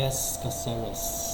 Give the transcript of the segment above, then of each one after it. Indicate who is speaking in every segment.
Speaker 1: S. Caceres.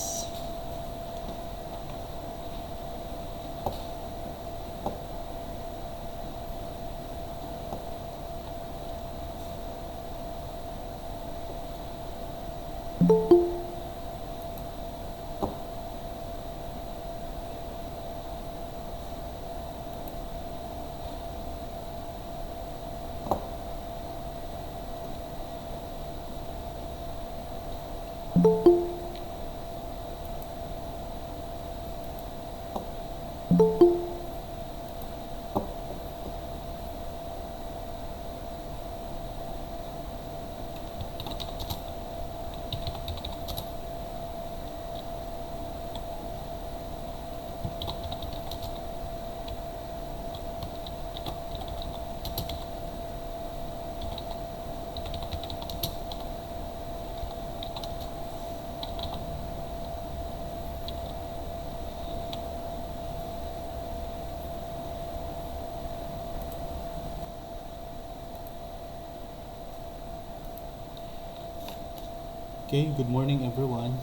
Speaker 1: Okay, good morning everyone.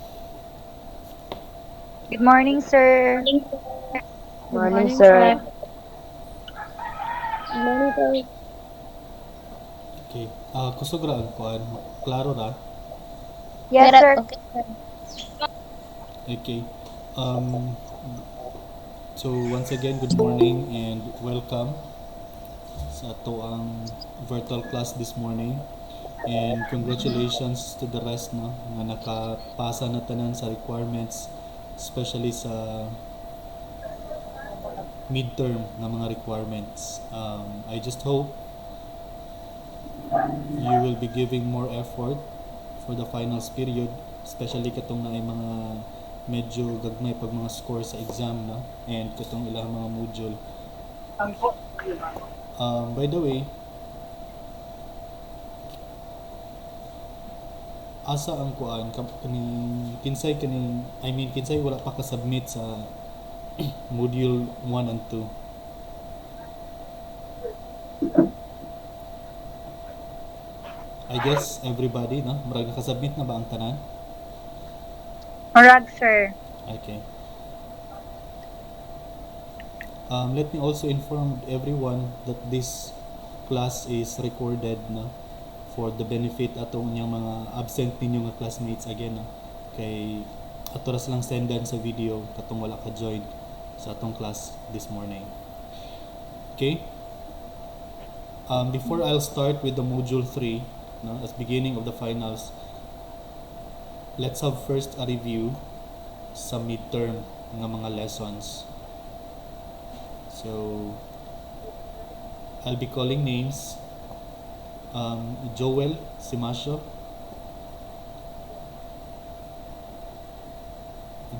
Speaker 2: Good morning, sir.
Speaker 3: Good
Speaker 4: Morning,
Speaker 3: morning,
Speaker 4: sir.
Speaker 3: sir. Good morning, sir.
Speaker 1: Okay, kusog ra ang kuan. Klaro ra.
Speaker 2: Yes, sir.
Speaker 3: Okay, sir.
Speaker 1: Okay. Um, so once again, good morning and welcome sa ato ang virtual class this morning. And congratulations to the rest no nga nakapasa na tanan sa requirements, especially sa midterm na mga requirements. I just hope you will be giving more effort for the finals period, especially katong na ay mga medyo gagmay pag mga score sa exam na and katong ilang mga module. By the way, asa ang kuan kaning kinsay kaning kinsay wala pa ka submit sa module 1 and 2. I guess everybody no murag nakasubmit na ba ang tanan?
Speaker 2: Murag, sir.
Speaker 1: Okay. Let me also inform everyone that this class is recorded na for the benefit atong inyong mga absent ninyo nga classmates again na kay ato ras lang sendan sa video katong wala ka join sa atong class this morning. Okay? Before I'll start with the module 3 no, as beginning of the finals, let's have first a review sa midterm nga mga lessons. So I'll be calling names. Joel Simasio.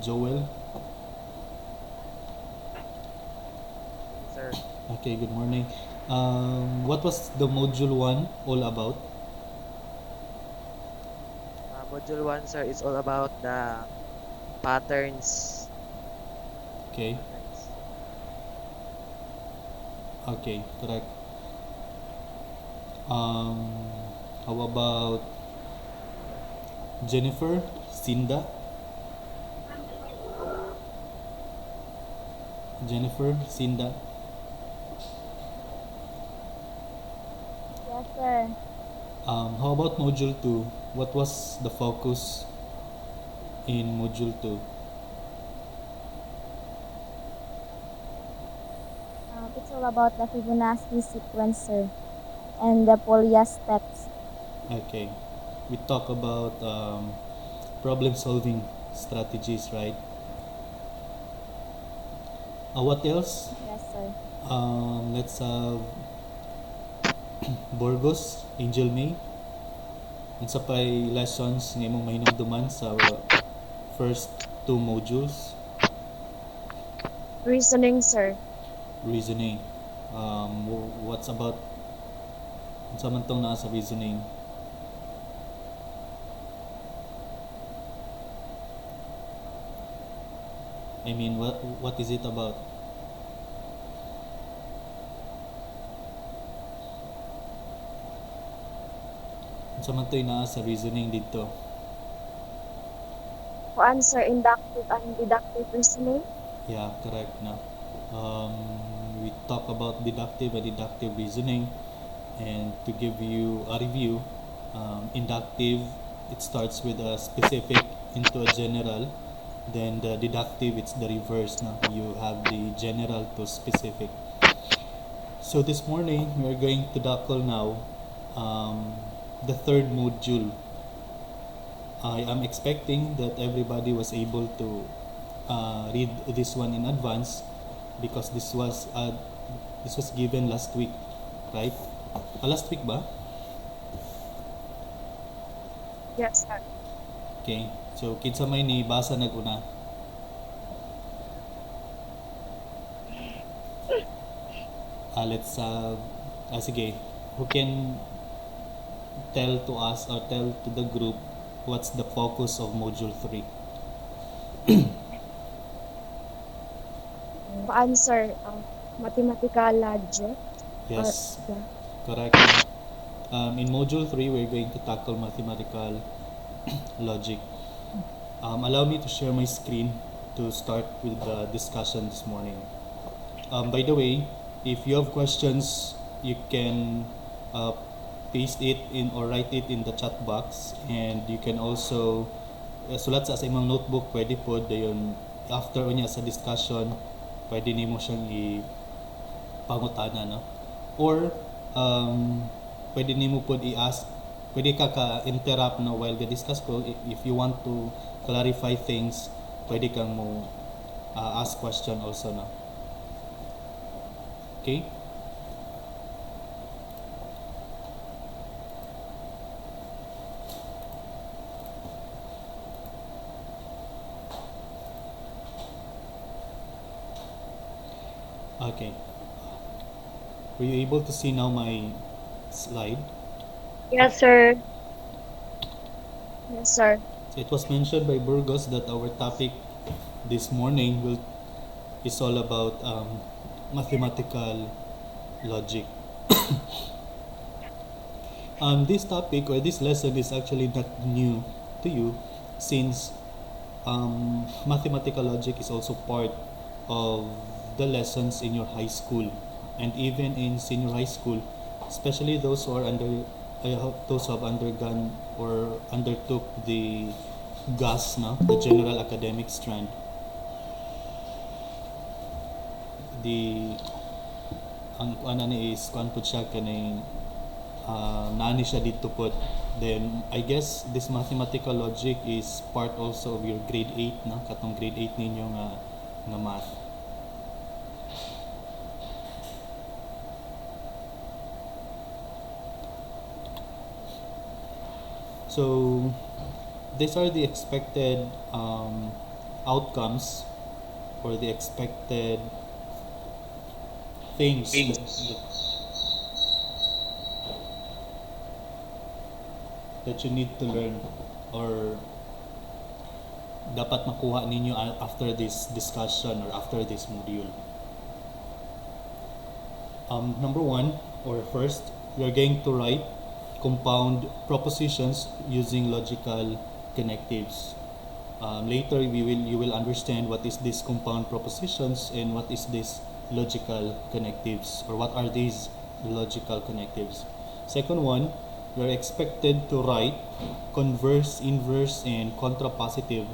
Speaker 1: Joel.
Speaker 5: Sir,
Speaker 1: Okay, good morning. What was the module 1 all about?
Speaker 5: module 1, sir, is all about the patterns.
Speaker 1: Okay. Okay, correct. How about Jennifer Sinda? Jennifer Sinda.
Speaker 3: Yes, sir.
Speaker 1: How about module 2? What was the focus in module 2?
Speaker 3: It's all about the Fibonacci sequence, sir, and the Polya steps.
Speaker 1: Okay. We talk about problem solving strategies, right? What else?
Speaker 3: Yes, sir.
Speaker 1: Let's have Burgos, Angel May. And sa pay lessons nga imong mahinumduman sa first 2 modules.
Speaker 3: Reasoning, sir.
Speaker 1: Reasoning. What's about unsa man tong naa sa reasoning? What is it about? Unsa man to'y naa sa reasoning dito?
Speaker 4: answer inductive and deductive reasoning.
Speaker 1: Yeah, correct. No. We talk about deductive and deductive reasoning, and to give you a review, inductive, it starts with a specific into a general. Then the deductive, it's the reverse. No, you have the general to specific. So this morning we are going to tackle now the third module. I am expecting that everybody was able to read this one in advance because this was given last week, right? Last week ba?
Speaker 4: Yes, sir.
Speaker 1: Okay. So kinsa may ni basa naguna? Sige. Who can tell to us or tell to the group what's the focus of module 3?
Speaker 4: Answer mathematical logic.
Speaker 1: Yes,
Speaker 4: Yeah.
Speaker 1: correct. In module 3, we're going to tackle mathematical logic. Allow me to share my screen to start with the discussion this morning. By the way, if you have questions, you can paste it in or write it in the chat box, and you can also sulat sa imong notebook. Pwede po dayon after unya sa discussion, pwede nimo siyang ipangutana, no? Or pwede nimo pod i-ask, pwede ka interrupt, no, while discuss ko. If you want to clarify things, pwede kang mo ask question also, no? Okay? Okay. Were you able to see now my slide?
Speaker 2: Yes, sir.
Speaker 4: Yes, sir.
Speaker 1: It was mentioned by Burgos that our topic this morning is all about mathematical logic. This topic or this lesson is actually not new to you, since mathematical logic is also part of the lessons in your high school and even in senior high school, especially those who are those who have undergone or undertook the GAS, no, the General Academic Strand. Ang ano ni is kuan pud siya kanay nani siya dito pod. Then I guess this mathematical logic is part also of your grade 8, no, katong grade 8 ninyo nga math. So these are the expected outcomes or the expected things that you need to learn or dapat makuha ninyo after this discussion or after this module. Number 1 or first, we are going to write compound propositions using logical connectives. Later, you will understand what is this compound propositions and what is this logical connectives, or what are these logical connectives. Second one, we are expected to write converse, inverse, and contrapositive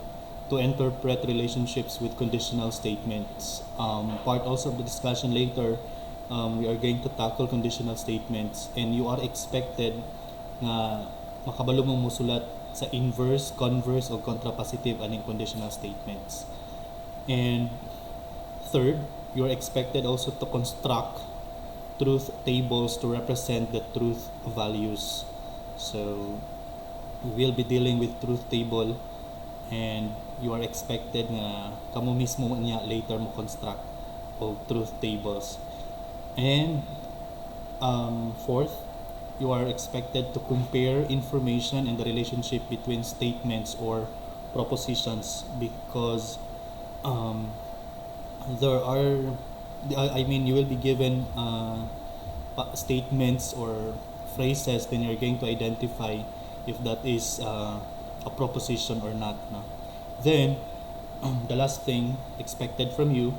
Speaker 1: to interpret relationships with conditional statements. Part also of the discussion later, we are going to tackle conditional statements, and you are expected nga makabalo mong musulat sa inverse, converse, o contrapositive aning conditional statements. And third, you are expected also to construct truth tables to represent the truth values. So we will be dealing with truth table, and you are expected nga kamo mismo niya later mo construct of truth tables. And fourth, you are expected to compare information and the relationship between statements or propositions, because you will be given statements or phrases, then you're going to identify if that is a proposition or not, no? Then, the last thing expected from you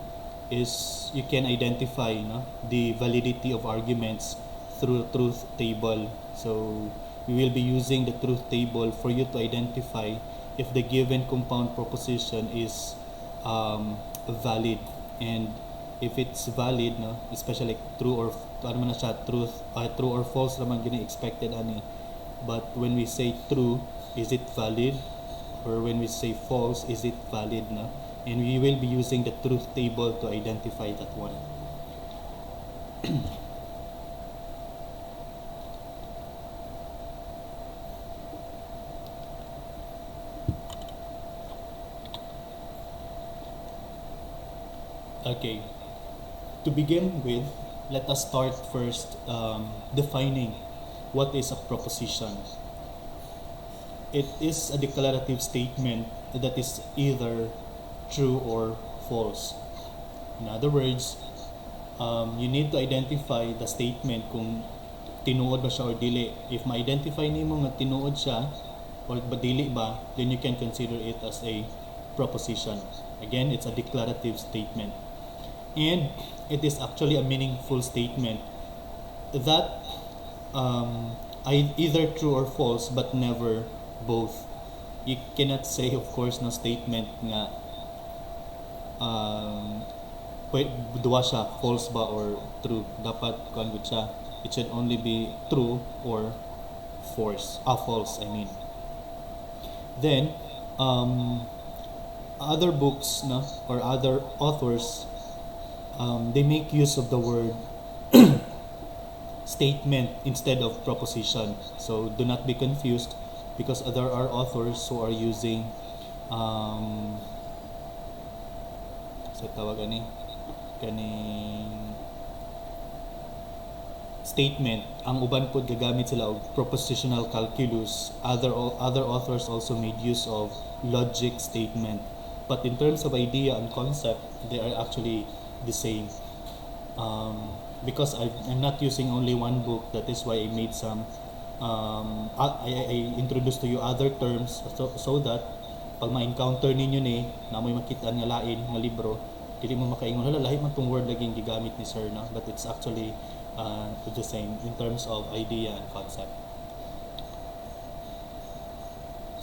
Speaker 1: is you can identify the validity of arguments through truth table. So we will be using the truth table for you to identify if the given compound proposition is valid, and if it's valid, especially true or ano man na siya, true or false naman gini expected ani. But when we say true, is it valid? Or when we say false, is it valid? And we will be using the truth table to identify that one. Okay, to begin with, let us start first defining what is a proposition. It is a declarative statement that is either true or false. In other words, you need to identify the statement kung tinuod ba siya or dili. If ma-identify nimo nga tinuod siya or dili ba, then you can consider it as a proposition. Again, it's a declarative statement. And it is actually a meaningful statement that either true or false but never both. You cannot say, of course, na statement nga duwa siya, false ba or true. Dapat kuan gud siya. It should only be true or false. I mean. Then other books or other authors, they make use of the word statement instead of proposition. So do not be confused, because there are authors who are using sa tawag kaning statement. Ang uban pod gagamit sila og propositional calculus. Other authors also made use of logic statement. But in terms of idea and concept, they are actually the same. Because I'm not using only one book, that is why I made some I introduced to you other terms, so that pag ma-encounter ninyo ni na may makita nga lain nga libro, dili mo makaingon hala lahi man tong word laging gigamit ni sir, but it's actually the same in terms of idea and concept.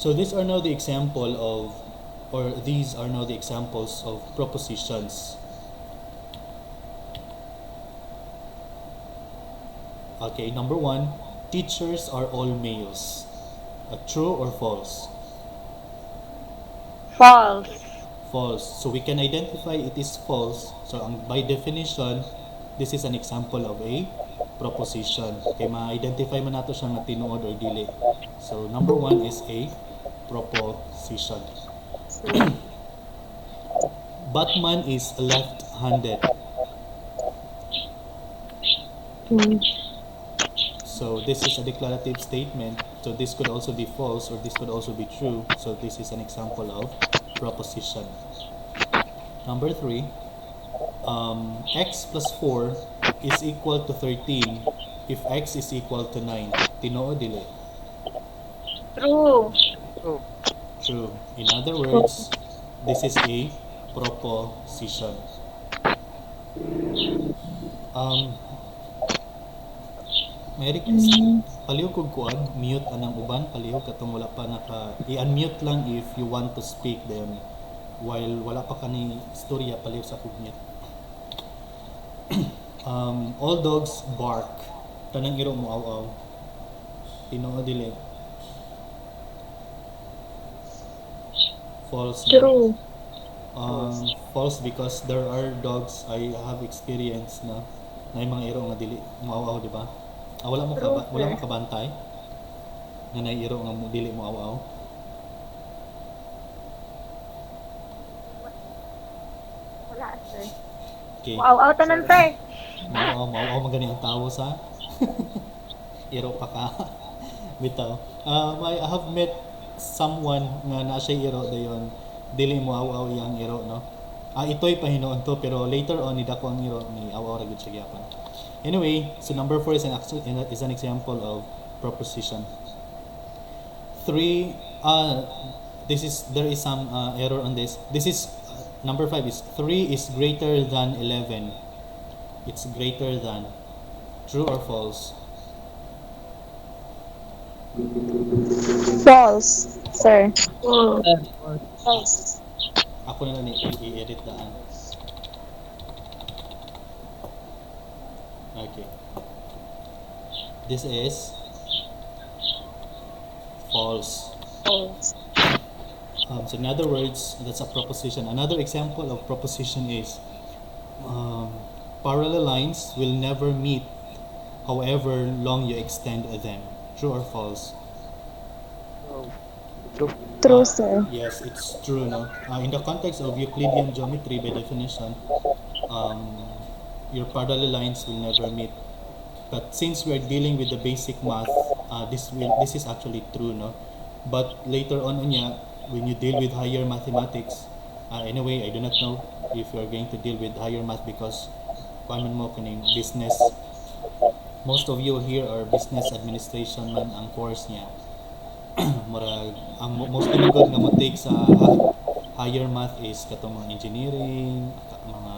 Speaker 1: So these are now the examples of propositions. Okay, number 1, teachers are all males. True or false?
Speaker 2: False.
Speaker 1: False. So we can identify it is false. So by definition, this is an example of a proposition. Okay, ma-identify man nato siya nga tinuod or dili. So number 1 is a proposition. Batman is left-handed. So this is a declarative statement. So this could also be false or this could also be true. So this is an example of proposition. Number 3, x plus 4 is equal to 13 if x is equal to 9. Tinoo dili?
Speaker 2: True.
Speaker 5: True.
Speaker 1: True. In other words, this is a proposition. Merry Christmas. Palihog kog kuan, mute anang uban, palihog katong wala pa naka i-unmute lang if you want to speak, then while wala pa kani istorya palihog sa kog mute. All dogs bark. Tanang iro mo aw-aw. Tinoo dili? False.
Speaker 2: True.
Speaker 1: False, because there are dogs I have experience na yung mga iro nga dili mo aw-aw, di ba? Wala mo kabantay na nairo nga dili mo aw-aw.
Speaker 3: Wala, sir.
Speaker 1: Okay.
Speaker 2: Wow, tanan sir.
Speaker 1: Mao magani ang tawo sa iro pa ka. Bitaw. I have met someone nga na siya iro dayon dili mo aw-aw yang iro, no? Ito'y pahinuon to, pero later on idako ang iro ni aw-aw ra gud siya gyapon. Anyway, so number 4 is an example of proposition. 3, there is some error on this. This is number 5 is 3 is greater than 11. It's greater than. True or false?
Speaker 3: False, sir.
Speaker 4: False.
Speaker 1: Ako na lang i-edit daan. Okay. This is false.
Speaker 4: False.
Speaker 1: So in other words, that's a proposition. Another example of proposition is parallel lines will never meet however long you extend them. True or false?
Speaker 5: No. True.
Speaker 3: True, sir.
Speaker 1: Yes, it's true. No, in the context of Euclidean geometry, by definition, your parallel lines will never meet. But since we are dealing with the basic math, this is actually true. No, but later on, when you deal with higher mathematics, anyway, I do not know if you are going to deal with higher math because paano mo kaning business. Most of you here are business administration man ang course niya. Murag ang most pinagod nga mo take sa higher math is katong mga engineering, mga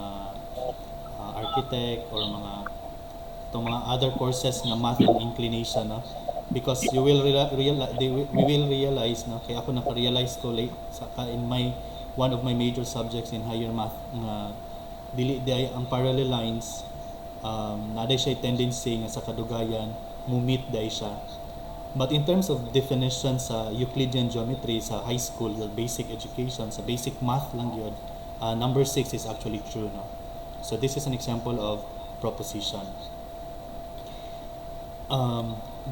Speaker 1: architect or mga other courses nga math and inclination, no? Because you will we will realize, no, kaya ako naka-realize ko late in my one of my major subjects in higher math nga dili ang parallel lines naday siya tendency nga sa kadugayan mo-meet day siya. But in terms of definition sa Euclidean geometry sa high school, your basic education, sa basic math lang yun, number 6 is actually true, no? So this is an example of proposition.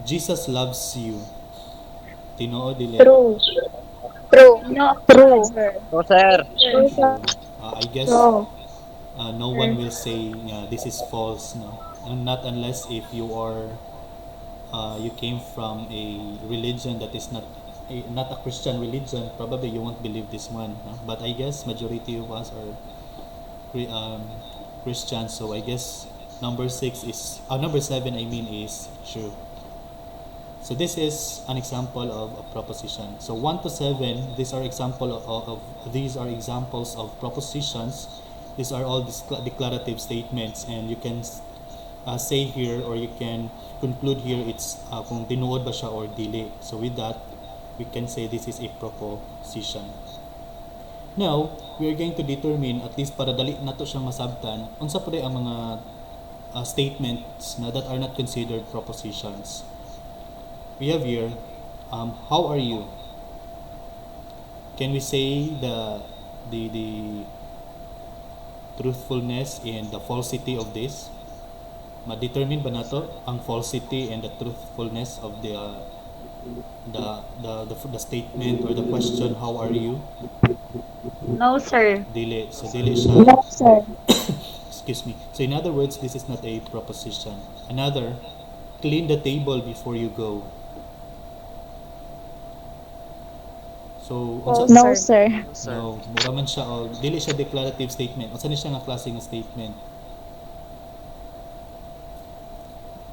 Speaker 1: Jesus loves you. Tinoo dili.
Speaker 4: True.
Speaker 2: True.
Speaker 4: No.
Speaker 2: True.
Speaker 4: Sir.
Speaker 5: No, sir.
Speaker 4: True, sir.
Speaker 1: I guess
Speaker 4: No.
Speaker 1: no one will say this is false, no, and not unless if you are you came from a religion that is not a Christian religion. Probably you won't believe this one, no? But I guess majority of us are Christians, so I guess number 6 is number 7 I mean is true. So this is an example of a proposition. So 1 to 7, these are examples of propositions. These are all declarative statements, and you can say here or you can conclude here it's kung tinuod ba siya or dili. So with that, we can say this is a proposition. Now, we are going to determine, at least para dali nato siyang masabtan, unsa pa ang mga statements na that are not considered propositions. We have here, how are you? Can we say the truthfulness and the falsity of this? Ma-determine ba nato ang falsity and the truthfulness of the statement or the question, how are you?
Speaker 2: No, sir.
Speaker 1: Dili. So dili siya.
Speaker 3: No, sir.
Speaker 1: Excuse me. So in other words, this is not a proposition. Another, clean the table before you go. So unsa
Speaker 3: No, sir.
Speaker 5: No, sir.
Speaker 1: no, mura man siya o dili siya declarative statement. Unsa ni siya nga klase nga statement?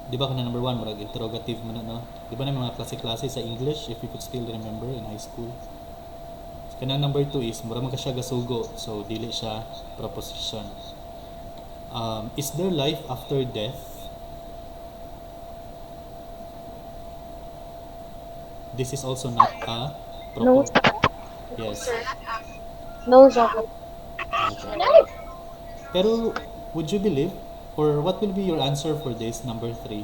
Speaker 1: Di ba kana number 1 murag interrogative man no? Di ba na mga klase-klase sa English if you could still remember in high school? Kanang number 2 is mura man ka siya gasugo. So dili siya proposition. Is there life after death? This is also not a
Speaker 4: No.
Speaker 1: Yes.
Speaker 4: No, sir.
Speaker 1: Okay. Pero would you believe, or what will be your answer for this number 3?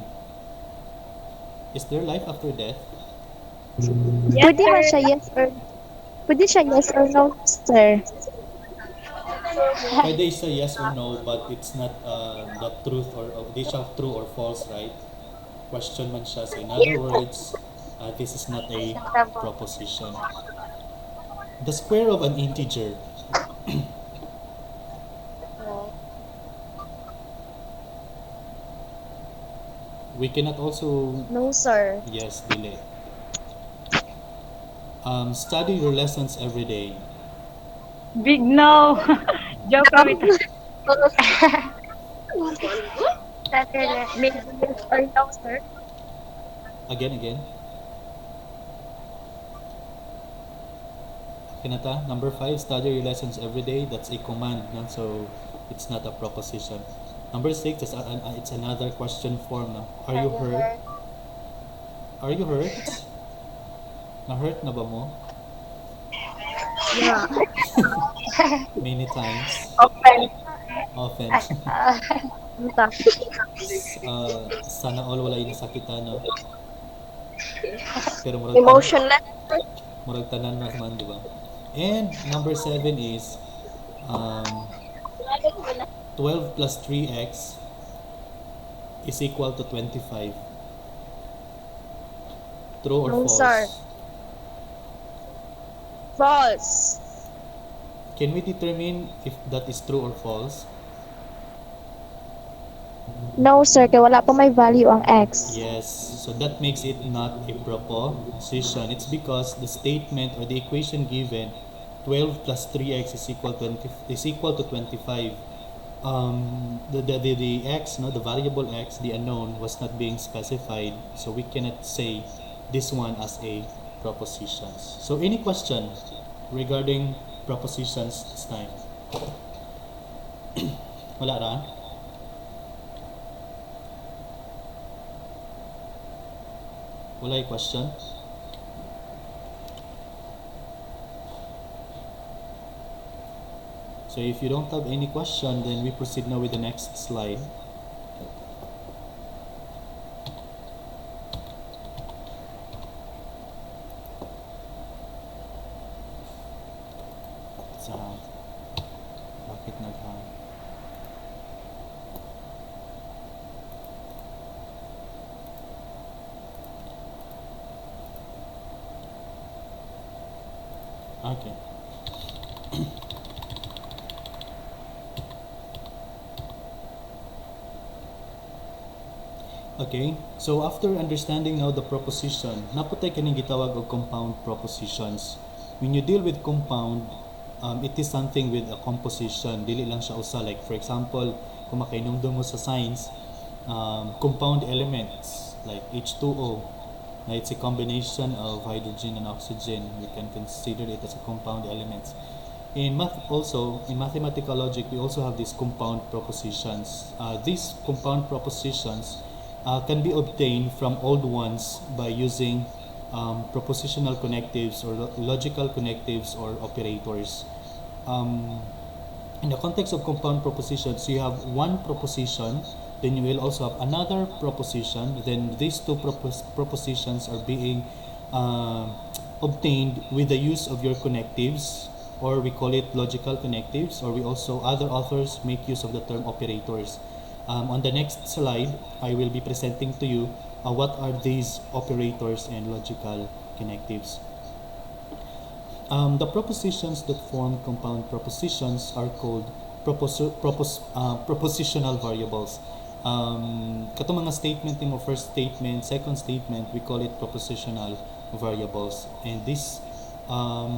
Speaker 1: Is there life after death?
Speaker 3: Pwede ba siya yes or no, sir?
Speaker 1: Pwede siya yes or no, but it's not the truth or di siya true or false, right? Question man siya. So in other words, this is not a proposition. The square of an integer. We cannot also
Speaker 4: No, sir.
Speaker 1: yes delay. Study your lessons every day.
Speaker 2: Big no. Joke kami.
Speaker 4: Maybe yes or no, sir.
Speaker 1: Again. Kinata, number 5, study your lessons every day. That's a command, no? So it's not a proposition. Number 6, it's another question form. No? Are you hurt? Are you hurt? Na-hurt na ba mo?
Speaker 4: Yeah.
Speaker 1: Many times.
Speaker 4: Okay.
Speaker 1: Often. Sana all wala inasakitan, no? Pero
Speaker 4: Emotionless.
Speaker 1: murag tanan na man, di ba? And number 7 is 12 plus 3x is equal to 25. True or
Speaker 4: No,
Speaker 1: false?
Speaker 4: sir. False.
Speaker 1: Can we determine if that is true or false?
Speaker 3: No, sir. Kaya wala pa may value ang x.
Speaker 1: Yes. So that makes it not a proposition. It's because the statement or the equation given 12 plus 3x is equal to 25. The x, no, the variable x, the unknown, was not being specified, so we cannot say this one as a proposition. So any question regarding propositions this time? Wala ra? Wala yung question? So if you don't have any question, then we proceed now with the next slide. Sa bakit nag-hang? Okay. Okay, so after understanding now the proposition, naputay kaning gitawag og compound propositions. When you deal with compound, it is something with a composition. Dili lang siya usa. Like for example, kung makainumdum mo sa science, compound elements like H2O, na it's a combination of hydrogen and oxygen. We can consider it as a compound elements. In math also, in mathematical logic, we also have these compound propositions. These compound propositions can be obtained from old ones by using propositional connectives or logical connectives or operators. In the context of compound propositions, you have one proposition, then you will also have another proposition, then these two propositions are being obtained with the use of your connectives, or we call it logical connectives, or we also, other authors make use of the term operators. On the next slide, I will be presenting to you what are these operators and logical connectives. The propositions that form compound propositions are called propositional variables. Katong mga statement mo, first statement, second statement, we call it propositional variables. And these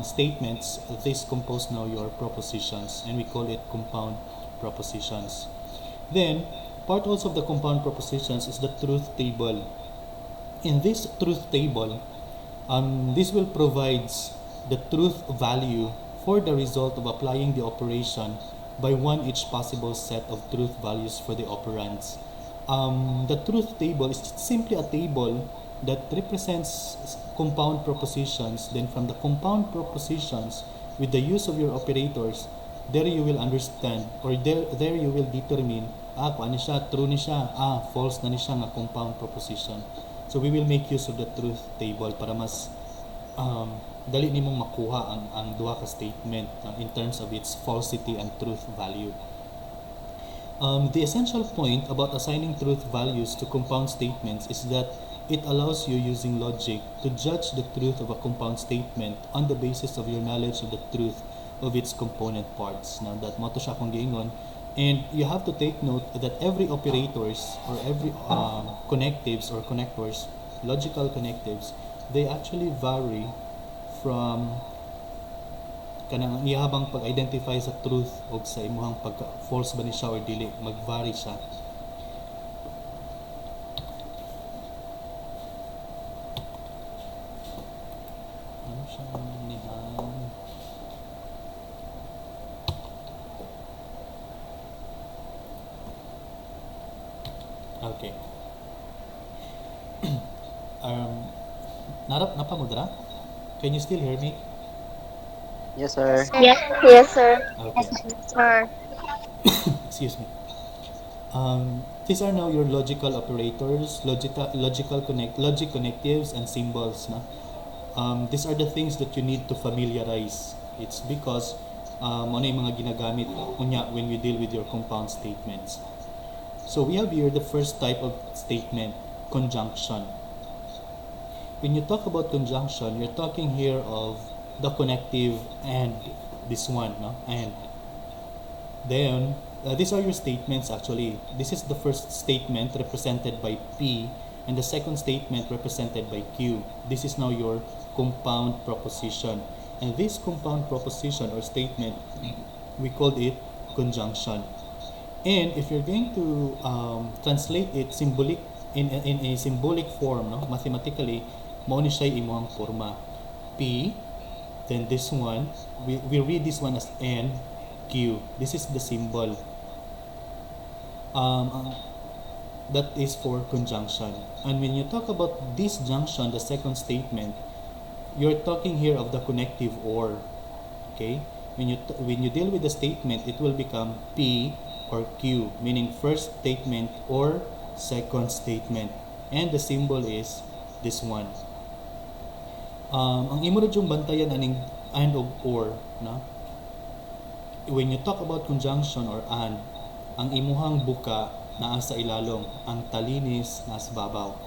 Speaker 1: statements, this compose now your propositions, and we call it compound propositions. Then, part also of the compound propositions is the truth table. In this truth table, this will provide the truth value for the result of applying the operation by one each possible set of truth values for the operands. The truth table is simply a table that represents compound propositions. Then from the compound propositions, with the use of your operators, there you will understand, or there you will determine, kung ano siya, true ni siya, false na ni siya nga compound proposition. So we will make use of the truth table para mas dali nimong makuha ang duha ka statement in terms of its falsity and truth value. The essential point about assigning truth values to compound statements is that it allows you, using logic, to judge the truth of a compound statement on the basis of your knowledge of the truth of its component parts. Now that mo to siya kung giingon, and you have to take note that every operators or every connectives or connectors, logical connectives, they actually vary from kanang ihabang pag-identify sa truth o sa imuhang pag-false ba ni siya or dili, mag-vary siya. Ano siya nihan? Okay. um, napamudra? Can you still hear me?
Speaker 5: Yes, sir.
Speaker 4: Yes, sir.
Speaker 1: Okay.
Speaker 4: Sir.
Speaker 1: Excuse me. These are now your logical operators, logic connectives, and symbols. No? These are the things that you need to familiarize. It's because ano yung mga ginagamit kunya when we deal with your compound statements. So we have here the first type of statement, conjunction. When you talk about conjunction, you're talking here of the connective and this one, no? And then these are your statements actually. This is the first statement represented by P and the second statement represented by Q. This is now your compound proposition. And this compound proposition or statement, we called it conjunction. And if you're going to translate it symbolic in a symbolic form, no, mathematically, mao ni siya imong forma. P, then this one, we read this one as N, Q. This is the symbol. That is for conjunction. And when you talk about this junction, the second statement, you're talking here of the connective or. Okay? When you deal with the statement, it will become P or Q, meaning first statement or second statement. And the symbol is this one. Ang imo yung bantayan aning and or, no? When you talk about conjunction or and, ang imuhang buka naa sa ilalom, ang talinis naa sa babaw.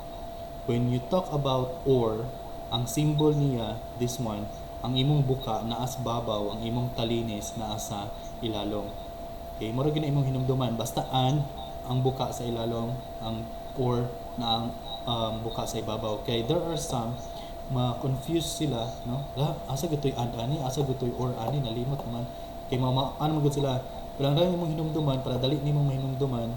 Speaker 1: When you talk about or, ang symbol niya, this one, ang imong buka naa sa babaw, ang imong talinis naa sa ilalom. Okay, mura gyud imong hinumduman basta ang buka sa ilalom, ang or na ang buka sa ibabaw. Okay, there are some ma-confuse sila, no? Asa gitoy and ani, asa gitoy or ani, nalimot naman. Kay ano man gud sila. Pero ang imong hinumduman para dali nimong mahinumduman,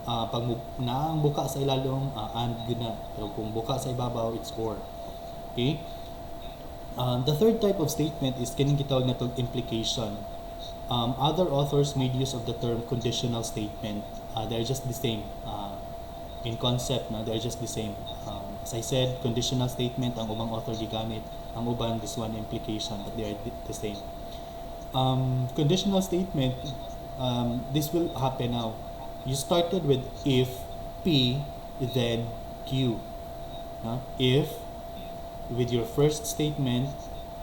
Speaker 1: pag na ang buka sa ilalom, and gud na. Pero kung buka sa ibabaw, it's or. Okay? The third type of statement is kining gitawag natong implication. Other authors made use of the term conditional statement. They're just the same. In concept, no, they're just the same. As I said, conditional statement ang ubang author gigamit, ang uban this one implication, but they are the same. Conditional statement, this will happen now. You started with if P, then Q. If with your first statement,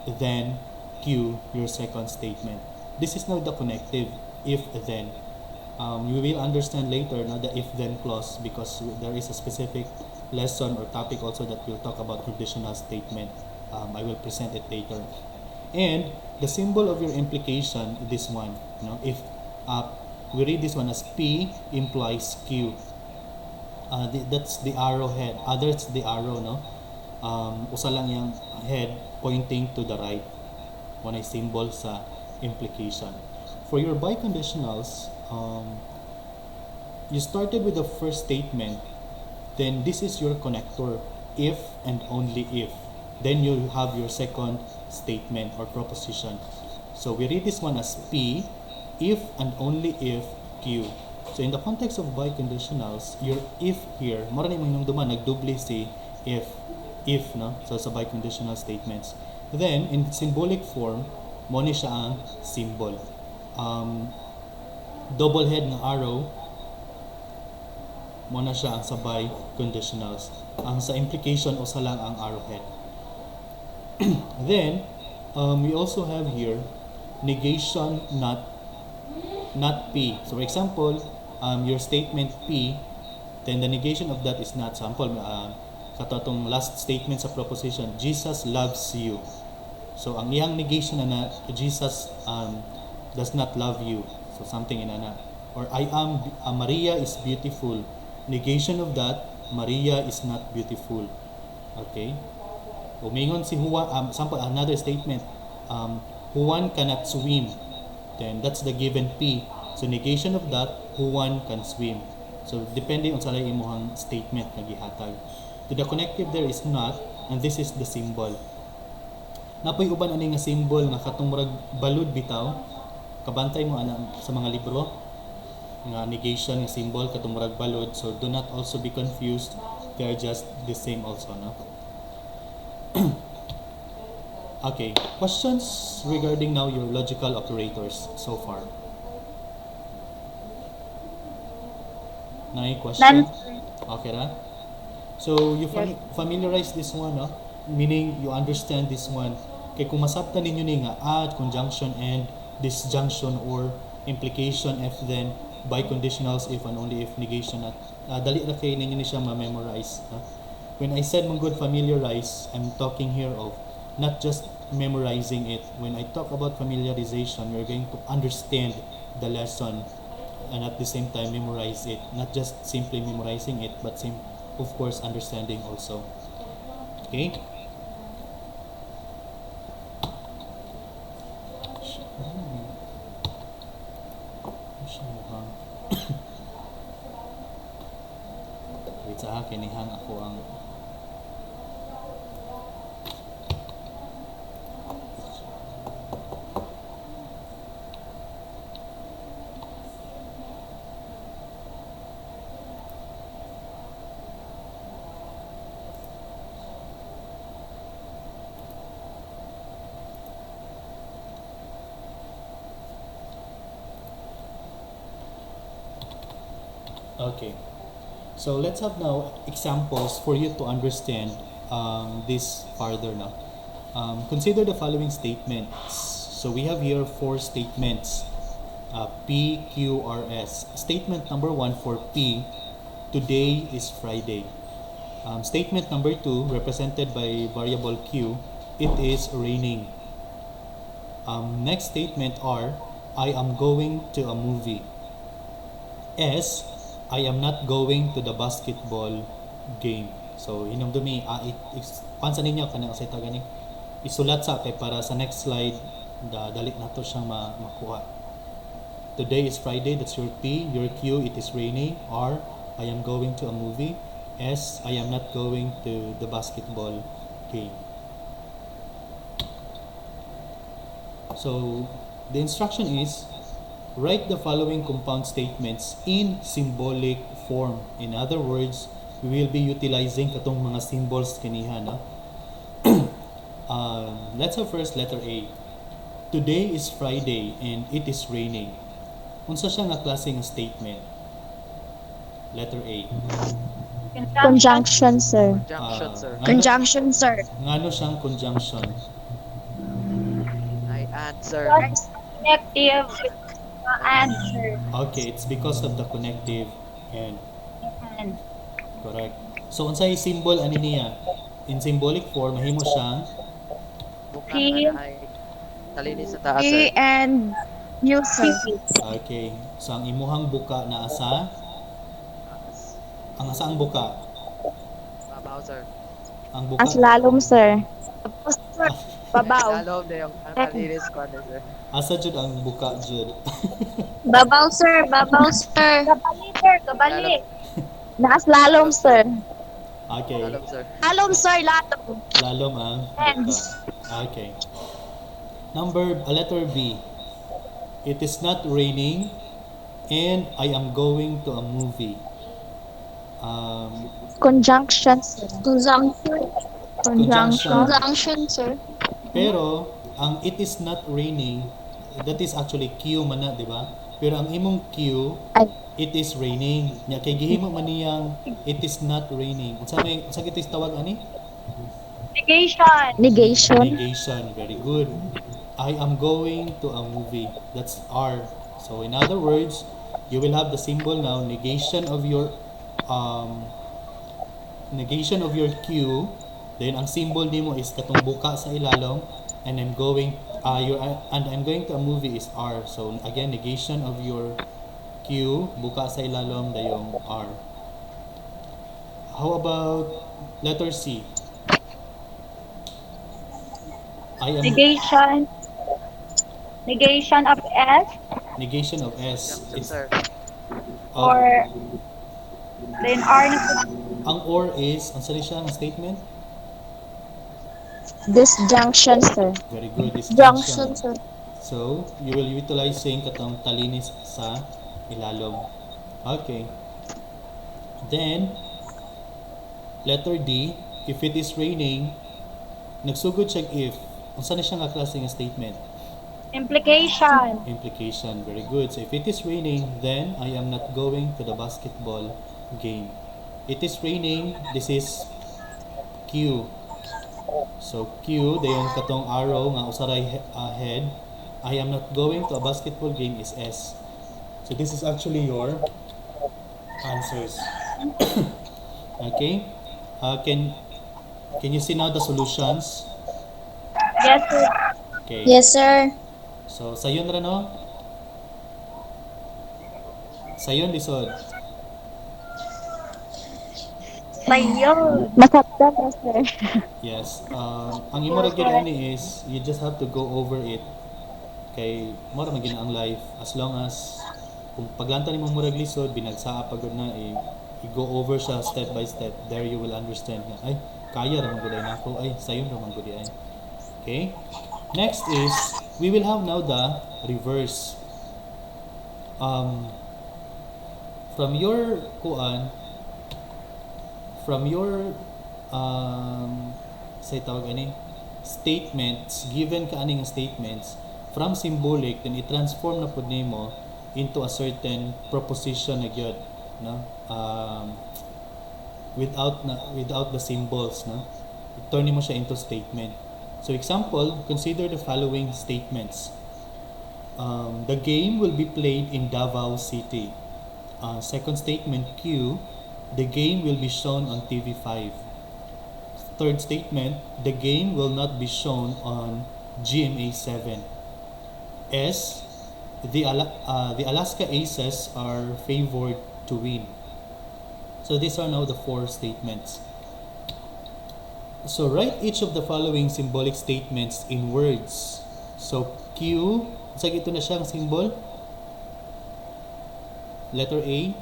Speaker 1: then Q, your second statement. This is now the connective, if then. You will understand later the if then clause because there is a specific lesson or topic also that will talk about conditional statement. I will present it later. And the symbol of your implication, this one, if we read this one as P implies Q. That's the arrowhead. That's the arrow, no? Usa lang yung head pointing to the right. One ay symbol sa implication. For your biconditionals, you started with the first statement, then this is your connector, if and only if. Then you have your second statement or proposition. So we read this one as P, if and only if Q. So in the context of biconditionals, your if here, mara ni hinumduman nagdubli si if, no? So sa biconditional statements. Then in symbolic form, mo ni siya ang symbol. Double head ng arrow, mo na siya ang sa biconditionals. Ang sa implication usa lang ang arrowhead. Then we also have here negation not P. So for example, your statement P, then the negation of that is not. Sample, katotong last statement sa proposition, Jesus loves you. So ang iyang negation na Jesus does not love you. So something in ana. Or Maria is beautiful. Negation of that, Maria is not beautiful. Okay? Umingon si Juan, sample another statement, Juan cannot swim. Then that's the given P. So negation of that, Juan can swim. So depende on sa imong statement nga gihatag. To the connective there is not, and this is the symbol. Napoy uban ani nga symbol nga katong murag balud bitaw. Kabantay mo ana sa mga libro. nga negation nga symbol katong murag balod, so do not also be confused, they are just the same also, no? Okay, questions regarding now your logical operators so far? Nay question? Okay ra? So you familiarize this one, no? Meaning you understand this one. Kay kung masabtan ninyo ni nga at, conjunction, and, disjunction, or implication, if then, biconditionals, if and only if, negation, at dali ra kay ninyo ni siya ma-memorize. When I said mong good familiarize, I'm talking here of not just memorizing it. When I talk about familiarization, you're going to understand the lesson and at the same time memorize it. Not just simply memorizing it, but of course understanding also. Okay? Wait sa akin, ihang ako ang okay. So let's have now examples for you to understand this further now. Consider the following statements. So we have here 4 statements. P, Q, R, S. Statement number 1 for P, today is Friday. Statement number 2, represented by variable Q, it is raining. Next statement R, I am going to a movie. S, I am not going to the basketball game. So, hinumdumi, pansa ninyo, kanang sa ito gani, isulat sa kay para sa next slide, dalit na to siyang makuha. Today is Friday, that's your P. Your Q, it is raining. R, I am going to a movie. S, I am not going to the basketball game. So, the instruction is, write the following compound statements in symbolic form. In other words, we will be utilizing katong mga symbols kaniha, no? Let's have first letter A. Today is Friday and it is raining. Unsa siya nga klase nga statement? Letter A.
Speaker 3: Conjunction, sir.
Speaker 5: Conjunction, sir.
Speaker 4: Conjunction, sir.
Speaker 1: Ngano siyang conjunction?
Speaker 5: I answer.
Speaker 2: Connective answer.
Speaker 1: Okay, it's because of the connective and
Speaker 2: And
Speaker 1: correct. So unsay symbol ani niya? In symbolic form mahimo siyang
Speaker 5: Buka
Speaker 2: P.
Speaker 5: na ay talinis sa taas,
Speaker 4: P
Speaker 5: sir.
Speaker 4: and U, sir.
Speaker 1: okay. So ang imuhang buka na asa? Ang asa ang buka?
Speaker 5: Babaw, sir.
Speaker 1: Ang buka.
Speaker 3: Aslalom, sir.
Speaker 4: Sir, babaw.
Speaker 5: Lalo na yung ang talinis ko, ano, sir.
Speaker 1: Asa jud ang buka jud?
Speaker 4: Babaw, sir. Babaw, sir.
Speaker 2: kabali, sir, kabali.
Speaker 3: Nakaslalom, sir.
Speaker 1: Okay.
Speaker 5: Lalo, sir.
Speaker 4: Alom, sir. Lato.
Speaker 1: Lalom ang
Speaker 2: And.
Speaker 1: buka. Okay. Letter B. It is not raining and I am going to a movie.
Speaker 3: Conjunction, sir.
Speaker 4: Conjunction.
Speaker 1: Conjunction.
Speaker 4: Conjunction, sir.
Speaker 1: Pero ang it is not raining, that is actually Q man na, di ba? Pero ang imong Q,
Speaker 3: Ay.
Speaker 1: it is raining. Nya kay gihimo man niyang it is not raining. Unsa ito tawag ani?
Speaker 2: Negation.
Speaker 3: Negation.
Speaker 1: Negation. Very good. I am going to a movie. That's R. So in other words, you will have the symbol now, negation of your Q. Then ang symbol nimo is katong buka sa ilalom, and I'm going to a movie is R. So again, negation of your Q, buka sa ilalom dayong R. How about letter C? I am
Speaker 2: Negation. Negation of S
Speaker 1: negation of S.
Speaker 5: Conjunction,
Speaker 1: It's,
Speaker 5: sir.
Speaker 2: or then R na po.
Speaker 1: ang or is, ang sali siya ang statement?
Speaker 3: Disjunction, sir.
Speaker 1: Very good. This
Speaker 4: Junction, sir.
Speaker 1: So, you will utilizing katong talinis sa ilalom. Okay. Then, letter D, if it is raining, nagsugod siya if. Unsa na siya nga klase nga statement?
Speaker 2: Implication.
Speaker 1: Implication. Very good. So, if it is raining, then I am not going to the basketball game. It is raining. This is Q. So, Q, dayon katong arrow nga usaray ahead. I am not going to a basketball game is S. So, this is actually your answers. Okay? Can you see now the solutions?
Speaker 2: Yes, sir.
Speaker 1: Okay.
Speaker 4: Yes, sir.
Speaker 1: So, sayon ra no? Sayon lisod.
Speaker 2: Sayon.
Speaker 3: Masabtan na, sir.
Speaker 1: Yes. Ang imo ra gyud ani is you just have to go over it. Kay mo ra magina ang life as long as kung paglantan nimo murag lisod binagsaa pagod na i-go over siya step by step. There you will understand na ay kaya ra man gud nako ay sayon ra man gud ay. Okay? Next is we will have now the reverse. From your kuan from your say tawag ani statements given ka aning statements from symbolic then i-transform na pud nimo into a certain proposition na gyud no without the symbols no i-turn nimo siya into statement. So example, consider the following statements. The game will be played in Davao City. Second statement Q, the game will be shown on TV5. Third statement, the game will not be shown on GMA7. S, the Alaska Aces are favored to win. So these are now the four statements. So write each of the following symbolic statements in words. So Q, sa ito na siyang symbol. Letter A,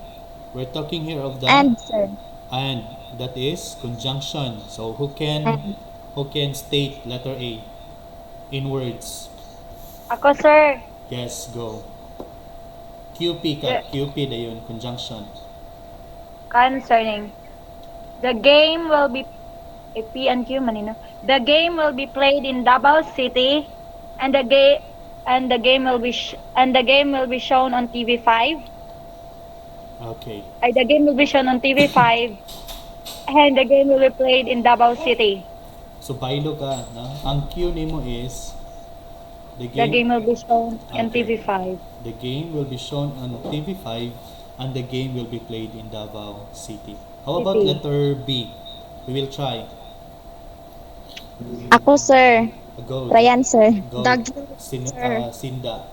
Speaker 1: we're talking here of the
Speaker 3: And, sir.
Speaker 1: and that is conjunction. So who can state letter A in words?
Speaker 2: Ako, sir.
Speaker 1: Yes, go. QP ka, QP na yun, conjunction.
Speaker 2: Concerning. The game will be P and Q manino. The game will be played in Davao City, and the game will be shown on TV5.
Speaker 1: Okay.
Speaker 2: The game will be shown on TV5, and the game will be played in Davao City.
Speaker 1: So baylo ka, no? Ang Q nimo is
Speaker 2: The game will be shown on
Speaker 1: Okay.
Speaker 2: TV5.
Speaker 1: The game will be shown on TV5 and the game will be played in Davao City. How about
Speaker 2: City.
Speaker 1: letter B? We will try.
Speaker 3: Ako, sir.
Speaker 1: Go.
Speaker 3: Ryan, sir.
Speaker 1: Go.
Speaker 4: Sir.
Speaker 1: Sinda.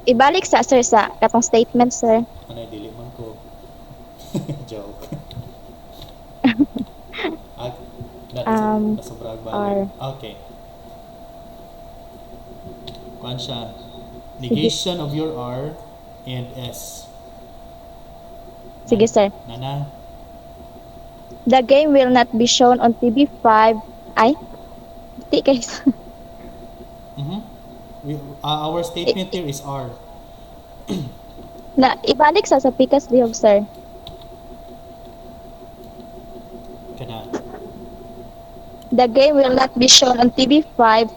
Speaker 3: Ibalik sa, sir, sa katong statement, sir.
Speaker 1: Anay, dili man ko. Joke. Nasobrang balik. Okay. Kuan siya. Negation of your R and S.
Speaker 3: Sige, sir.
Speaker 1: Nana.
Speaker 3: The game will not be shown on TV5. Ay? Di guys.
Speaker 1: Mhm. Our statement here is R.
Speaker 3: Na, ibalik sa pikas lihog, sir.
Speaker 1: Kana.
Speaker 3: The game will not be shown on TV5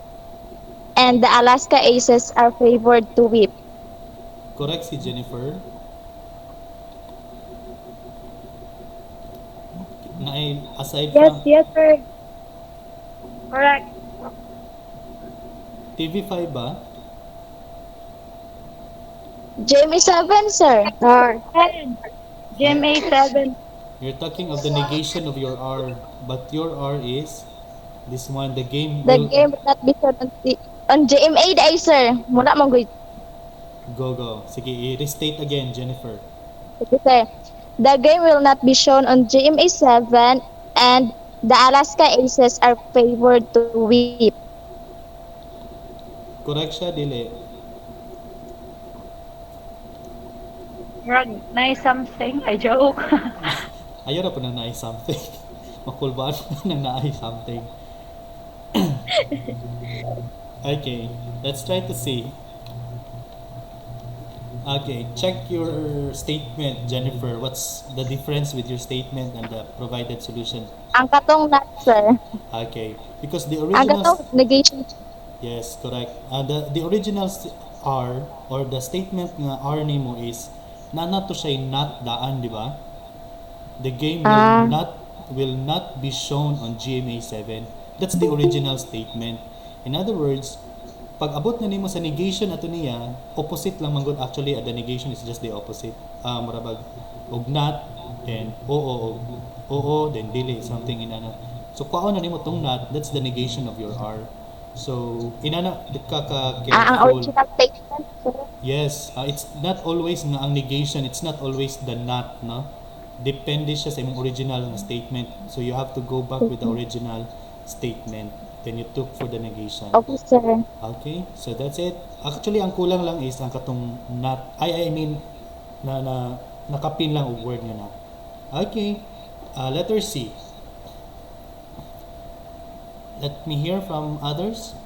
Speaker 3: and the Alaska Aces are favored to win.
Speaker 1: Correct si Jennifer. Na aside
Speaker 2: Yes,
Speaker 1: from
Speaker 2: yes, sir. Correct.
Speaker 1: TV5 ba?
Speaker 3: Jamie 7, sir.
Speaker 4: Or,
Speaker 2: 10. GMA7.
Speaker 1: You're talking of the negation of your R, but your R is this one. The game
Speaker 3: The
Speaker 1: will
Speaker 3: game will not be shown on GMA day, sir. Muna mong good.
Speaker 1: go. Sige, i-restate again, Jennifer.
Speaker 3: Sige, sir. The game will not be shown on GMA 7 and the Alaska Aces are favored to win.
Speaker 1: Correct siya, dili.
Speaker 2: Rag, nice something. I joke.
Speaker 1: Ayaw na po nang naay something. Makulbaan po nang naay something. Okay, let's try to see. Okay, check your statement, Jennifer. What's the difference with your statement and the provided solution?
Speaker 3: Ang katong not, sir.
Speaker 1: Okay, because the
Speaker 3: Ang
Speaker 1: original
Speaker 3: katong negation.
Speaker 1: yes, correct. The original R or the statement nga R nimo is na to siya not daan, di ba? The game
Speaker 3: Ah.
Speaker 1: will not be shown on GMA 7. That's the original statement. In other words, pag abot na nimo sa negation ato niya, opposite lang man gud actually. The negation is just the opposite. Murabag og not then oo then dili something inana. So kwaon na nimo tong not, that's the negation of your R. So inana ka
Speaker 3: Ang
Speaker 1: careful.
Speaker 3: original statement, sir.
Speaker 1: Yes, it's not always nga ang negation, it's not always the not, no? Depende siya sa imong original nga statement. So you have to go back with the original statement. Then you took for the negation.
Speaker 3: Okay, sir.
Speaker 1: Okay, so that's it. Actually, ang kulang lang is ang katong not. I mean, nakapin lang og word nga not. Okay, letter C. Let me hear from others.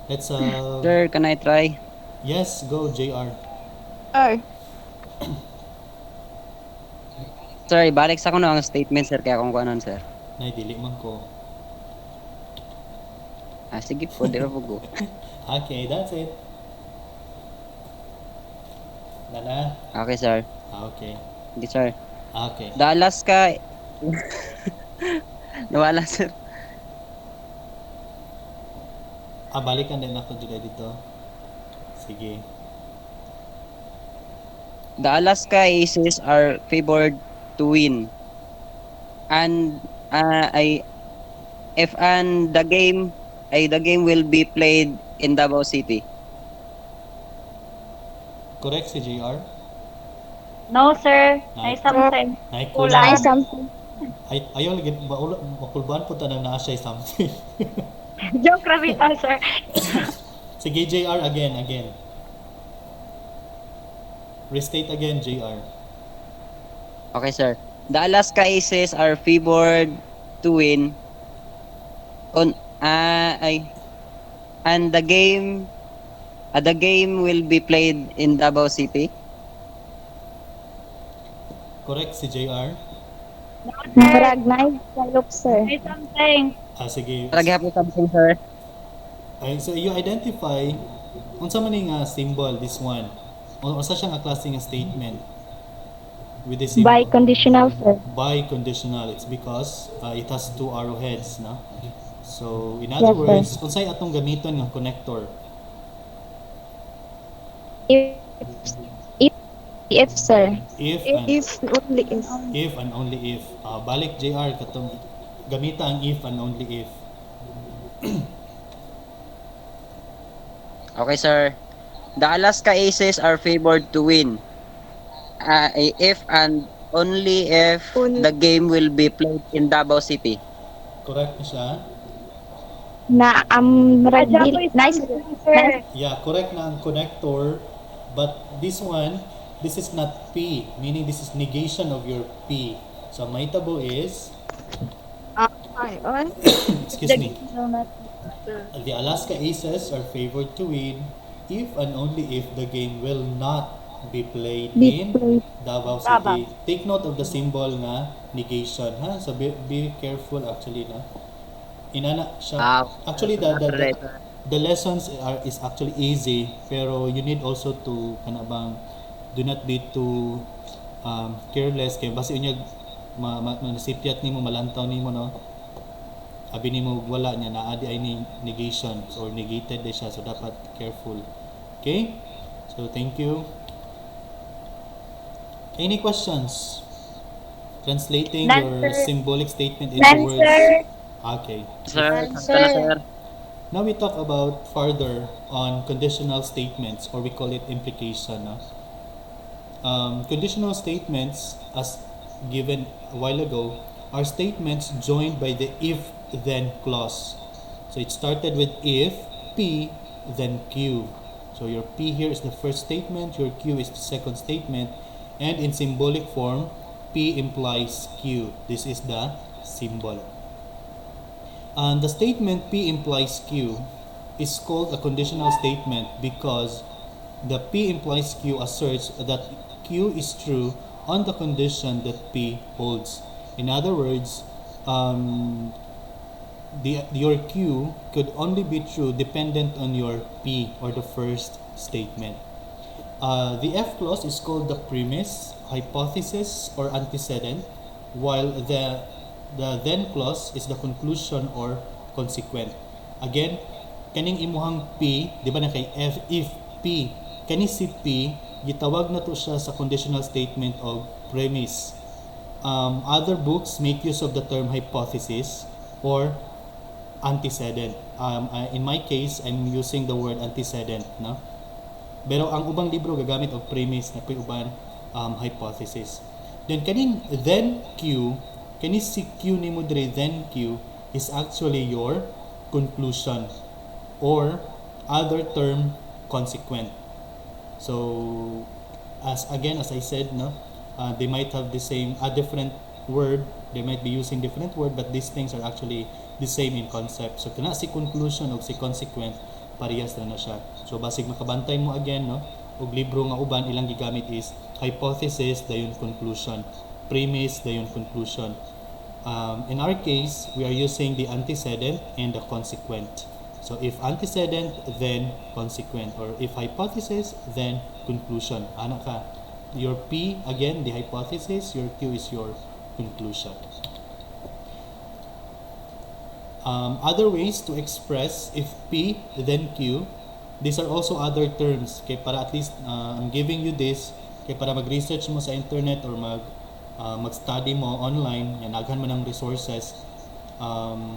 Speaker 1: Let's
Speaker 6: Sir, can I try?
Speaker 1: yes, go JR.
Speaker 4: Sir.
Speaker 6: Sir, ibalik sa ko na ang statement, sir, kaya kung kuanon, sir.
Speaker 1: Nay dili man ko.
Speaker 6: Sige po, di ra po go.
Speaker 1: Okay, that's it. Nana?
Speaker 6: Okay, sir.
Speaker 1: Okay.
Speaker 6: Hindi, sir.
Speaker 1: Okay.
Speaker 6: The Alaska... Nawala, sir.
Speaker 1: Balikan din ako dito. Sige.
Speaker 6: The Alaska Aces are favored to win. And the game will be played in Davao City.
Speaker 1: Correct si JR?
Speaker 2: No, sir.
Speaker 1: Nay.
Speaker 2: May something.
Speaker 1: Nay
Speaker 2: Kulang.
Speaker 3: Ay,
Speaker 1: kulang.
Speaker 3: something.
Speaker 1: Ayaw lagi makulbaan po tanang naa siya something.
Speaker 2: Joke ra bitaw, sir.
Speaker 1: Sige JR again. Restate again JR.
Speaker 6: Okay, sir. The Alaska Aces are favored to win and the game will be played in Davao City.
Speaker 1: Correct si JR?
Speaker 2: No, sir.
Speaker 3: Murag na look, sir.
Speaker 2: May something.
Speaker 1: Sige.
Speaker 6: Talaga po something, sir.
Speaker 1: Ay, so you identify unsa man ni nga symbol this one. Unsa siya nga klase nga statement with the symbol?
Speaker 3: By conditional, sir.
Speaker 1: By conditional. It's because it has two arrowheads, no? So in other
Speaker 3: Yes, sir.
Speaker 1: words, unsay atong gamiton nga connector?
Speaker 3: If, sir.
Speaker 1: If
Speaker 3: only if.
Speaker 1: and only if. Balik JR katong gamita ang if and only if.
Speaker 6: Okay, sir. The Alaska Aces are favored to win. If and only if the game will be played in Davao City.
Speaker 1: Correct na siya?
Speaker 3: Na murag
Speaker 2: Adya ko
Speaker 3: dili
Speaker 2: isang
Speaker 3: nice.
Speaker 2: sir.
Speaker 1: Yeah, correct na ang connector. But this is not P, meaning this is negation of your P. So may tabo is, excuse me, the Alaska Aces are favored to win if and only if the game will not be played in Davao City. Take note of the symbol na negation, ha? So be careful actually, na. Inana siya. Actually, the lessons is actually easy, pero you need also to kanabang do not be too careless kay basi unya manasipiat nimo malantaw nimo, no, abi nimo wala niya naa di ay ni negation or negated di siya, so dapat careful. Okay, so thank you. Any questions translating
Speaker 2: None,
Speaker 1: your
Speaker 2: sir.
Speaker 1: symbolic statement into
Speaker 2: None,
Speaker 1: words?
Speaker 2: sir.
Speaker 1: Okay.
Speaker 6: Sir,
Speaker 4: Sir.
Speaker 1: Now we talk about further on conditional statements, or we call it implication. Conditional statements, as given a while ago, are statements joined by the if-then clause. So it started with if, P, then Q. So your P here is the first statement, your Q is the second statement, and in symbolic form, P implies Q. This is the symbol. And the statement P implies Q is called a conditional statement because the P implies Q asserts that Q is true on the condition that P holds. In other words, your Q could only be true dependent on your P, or the first statement. The F clause is called the premise, hypothesis, or antecedent, while the then clause is the conclusion or consequent. Again, kaning imuhang P, di ba na kay F, if P, kani si P, gitawag na to siya sa conditional statement of premise. Other books make use of the term hypothesis or antecedent. In my case, I'm using the word antecedent, no? Pero ang ubang libro gagamit og premise na uban hypothesis. Then kaning then Q, kani si Q ni mo dire, then Q is actually your conclusion, or other term, consequent. So as I said, no, they might have the same different word, they might be using different word, but these things are actually the same in concept. So kana si conclusion ug si consequent, parehas na siya. So basig makabantay mo again, no, og libro nga uban ilang gigamit is hypothesis dayon conclusion, premise dayon conclusion. In our case, we are using the antecedent and the consequent. So if antecedent, then consequent, or if hypothesis, then conclusion. Ana ka, your P again the hypothesis, your Q is your conclusion. Other ways to express if P then Q, these are also other terms. Kay para at least I'm giving you this kay para mag-research mo sa internet or mag-study mo online, yan aghan man ang resources.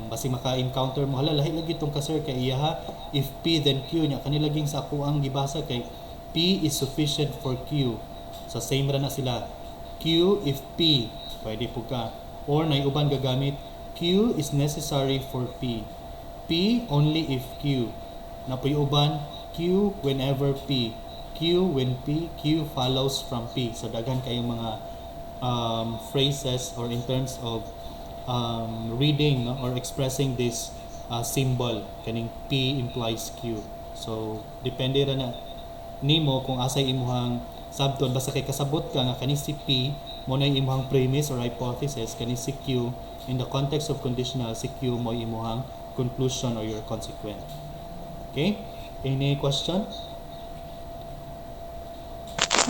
Speaker 1: Basi maka-encounter mo, hala lahi lagi itong ka-sir kay iya ha, if P then Q nya kanilaging sa ako ang gibasa kay P is sufficient for Q. So same ra na sila. Q if P, pwede po ka. Or naiuban gagamit, Q is necessary for P. P only if Q. Napuyuban, Q whenever P. Q when P, Q follows from P. So daghan kayong mga phrases or in terms of reading, no, or expressing this symbol, kaning P implies Q. So depende ra na nimo kung asay imuhang sabton, basta kay kasabot ka nga kani si P mo na imuhang premise or hypothesis, kani si Q in the context of conditional, si Q mo imuhang conclusion or your consequent. Okay, any question?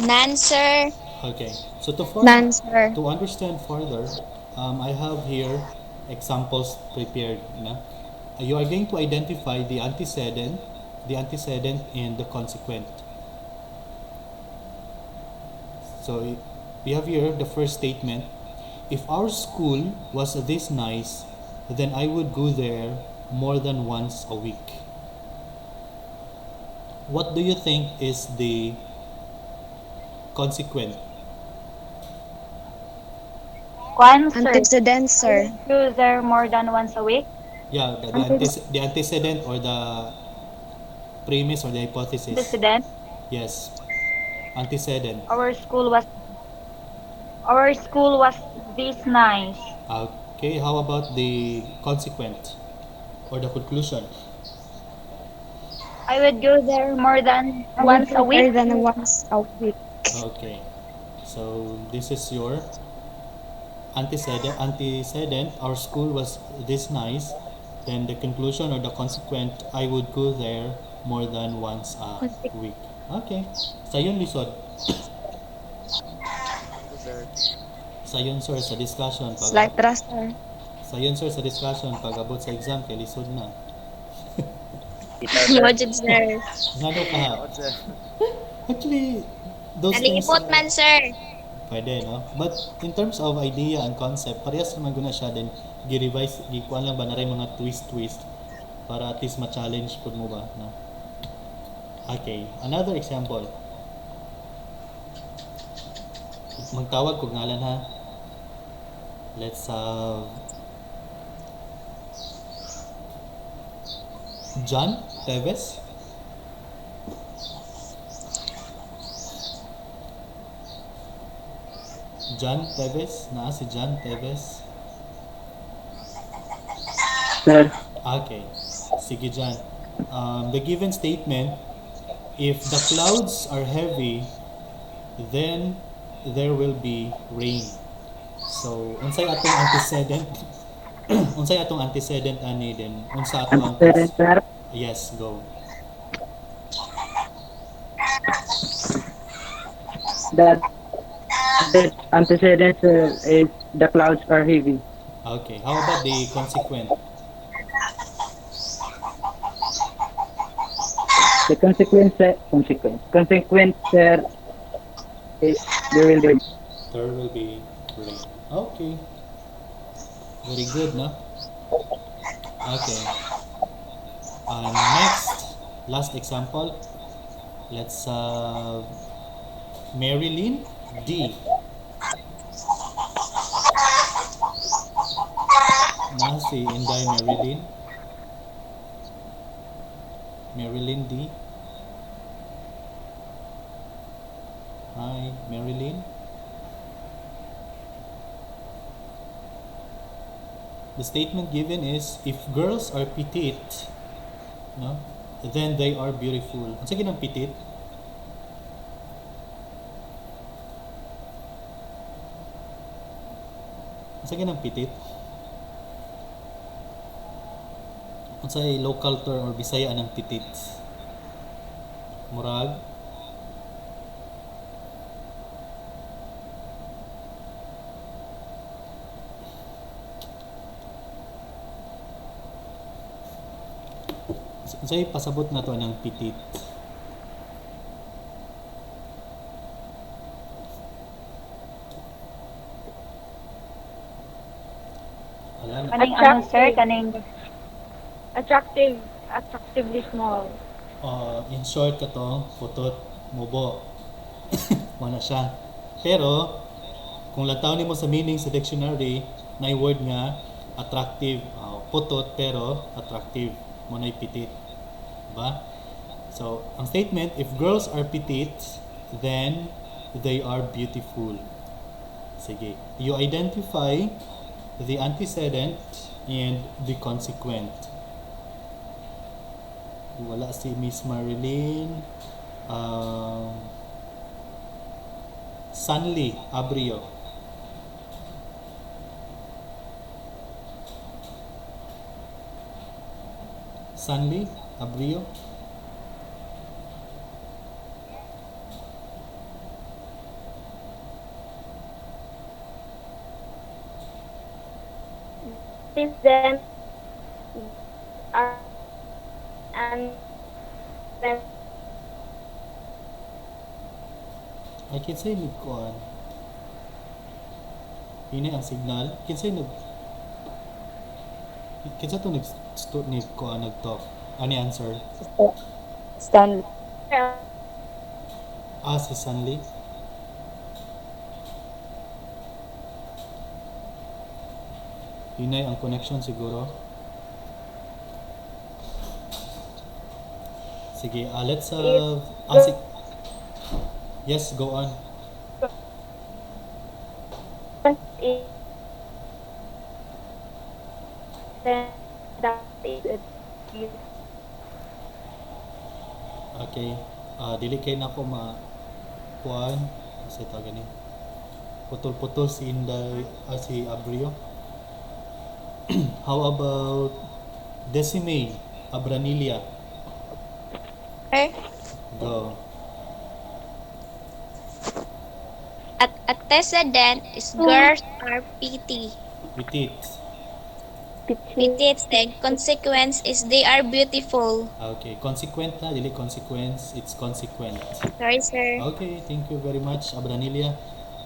Speaker 4: None, sir.
Speaker 1: Okay, so
Speaker 3: None, sir.
Speaker 1: to understand further, I have here examples prepared. Na? You are going to identify the antecedent, and the consequent. So we have here the first statement. If our school was this nice, then I would go there more than once a week. What do you think is the consequent?
Speaker 2: Answer.
Speaker 3: Antecedent, sir.
Speaker 2: Go there more than once a week.
Speaker 1: Yeah, the antecedent or the premise or the hypothesis.
Speaker 2: Antecedent.
Speaker 1: Yes, antecedent.
Speaker 2: Our school was this nice.
Speaker 1: Okay, how about the consequent or the conclusion?
Speaker 2: I would go there more than once a week.
Speaker 3: More than once a week.
Speaker 1: Okay, so this is your antecedent. Our school was this nice. Then the conclusion or the consequent, I would go there more than once a week. Okay, sayon lisod.
Speaker 5: Sir.
Speaker 1: Sayon sir sa discussion
Speaker 3: Slight trust, sir.
Speaker 1: sayon sir sa discussion pag abot sa exam kay lisod na.
Speaker 4: Budget, sir.
Speaker 1: Ngano ka ha?
Speaker 5: Ako, sir.
Speaker 1: Actually, those things
Speaker 4: Nalipot man, sir.
Speaker 1: pwede, no? But in terms of idea and concept, parehas naman guna siya din gi-revise, gikuan lang ba na rin mga twist para at least ma-challenge pud mo ba, no? Okay, another example. Magtawag kog ngalan ha. Let's have John Teves. John Teves, naa si John Teves.
Speaker 6: Sir.
Speaker 1: Okay, sige John. The given statement If the clouds are heavy, then there will be rain. So, unsay atong antecedent? Unsay atong antecedent ani then unsa ato ang
Speaker 7: Sir,
Speaker 1: yes, go.
Speaker 7: that the antecedent is the clouds are heavy.
Speaker 1: Okay, how about the consequent?
Speaker 7: The consequence sir, is there will be.
Speaker 1: There will be rain. Okay. Very good, no? Okay. Next, last example. Let's Marilyn D. Na si Inday Marilyn. Marilyn D. Hi, Marilyn. The statement given is if girls are petite, no, then they are beautiful. Unsa ginang petite? Unsa ginang petite? Unsay local term or Bisaya ng petite? Murag unsay pasabot na to ng petite? Wala na.
Speaker 2: Kaning ano sir, kaning attractively small.
Speaker 1: In short ka to, putot, mubo. Wala siya. Pero, kung lantaw nimo sa meaning sa dictionary, na word nga attractive, putot pero attractive. Mo na petite. Diba? So, ang statement, if girls are petite, then they are beautiful. Sige. You identify the antecedent and the consequent. Wala si Miss Marilyn. Sanli Abrio. Sanli Abrio.
Speaker 8: Since then, and then
Speaker 1: I can say nagkuan. Ini ang signal. Kinsa to nagkuan nagtalk. Ani answer?
Speaker 3: Stanley.
Speaker 1: Si Sanli. Hinay ang connection siguro. Sige, let's yes, go on.
Speaker 8: then that is
Speaker 1: Okay. Dili kay nako kuan kasi ta gani. Putol-putol si Inday si Abrio. How about Decime Abranilia?
Speaker 4: Okay.
Speaker 1: Go.
Speaker 4: Antecedent is girls are petty.
Speaker 1: Petite.
Speaker 4: Petite. Then consequence is they are beautiful.
Speaker 1: Okay. Consequent na, dili consequence. It's consequent.
Speaker 4: Sorry, sir.
Speaker 1: Okay, thank you very much, Abranilia.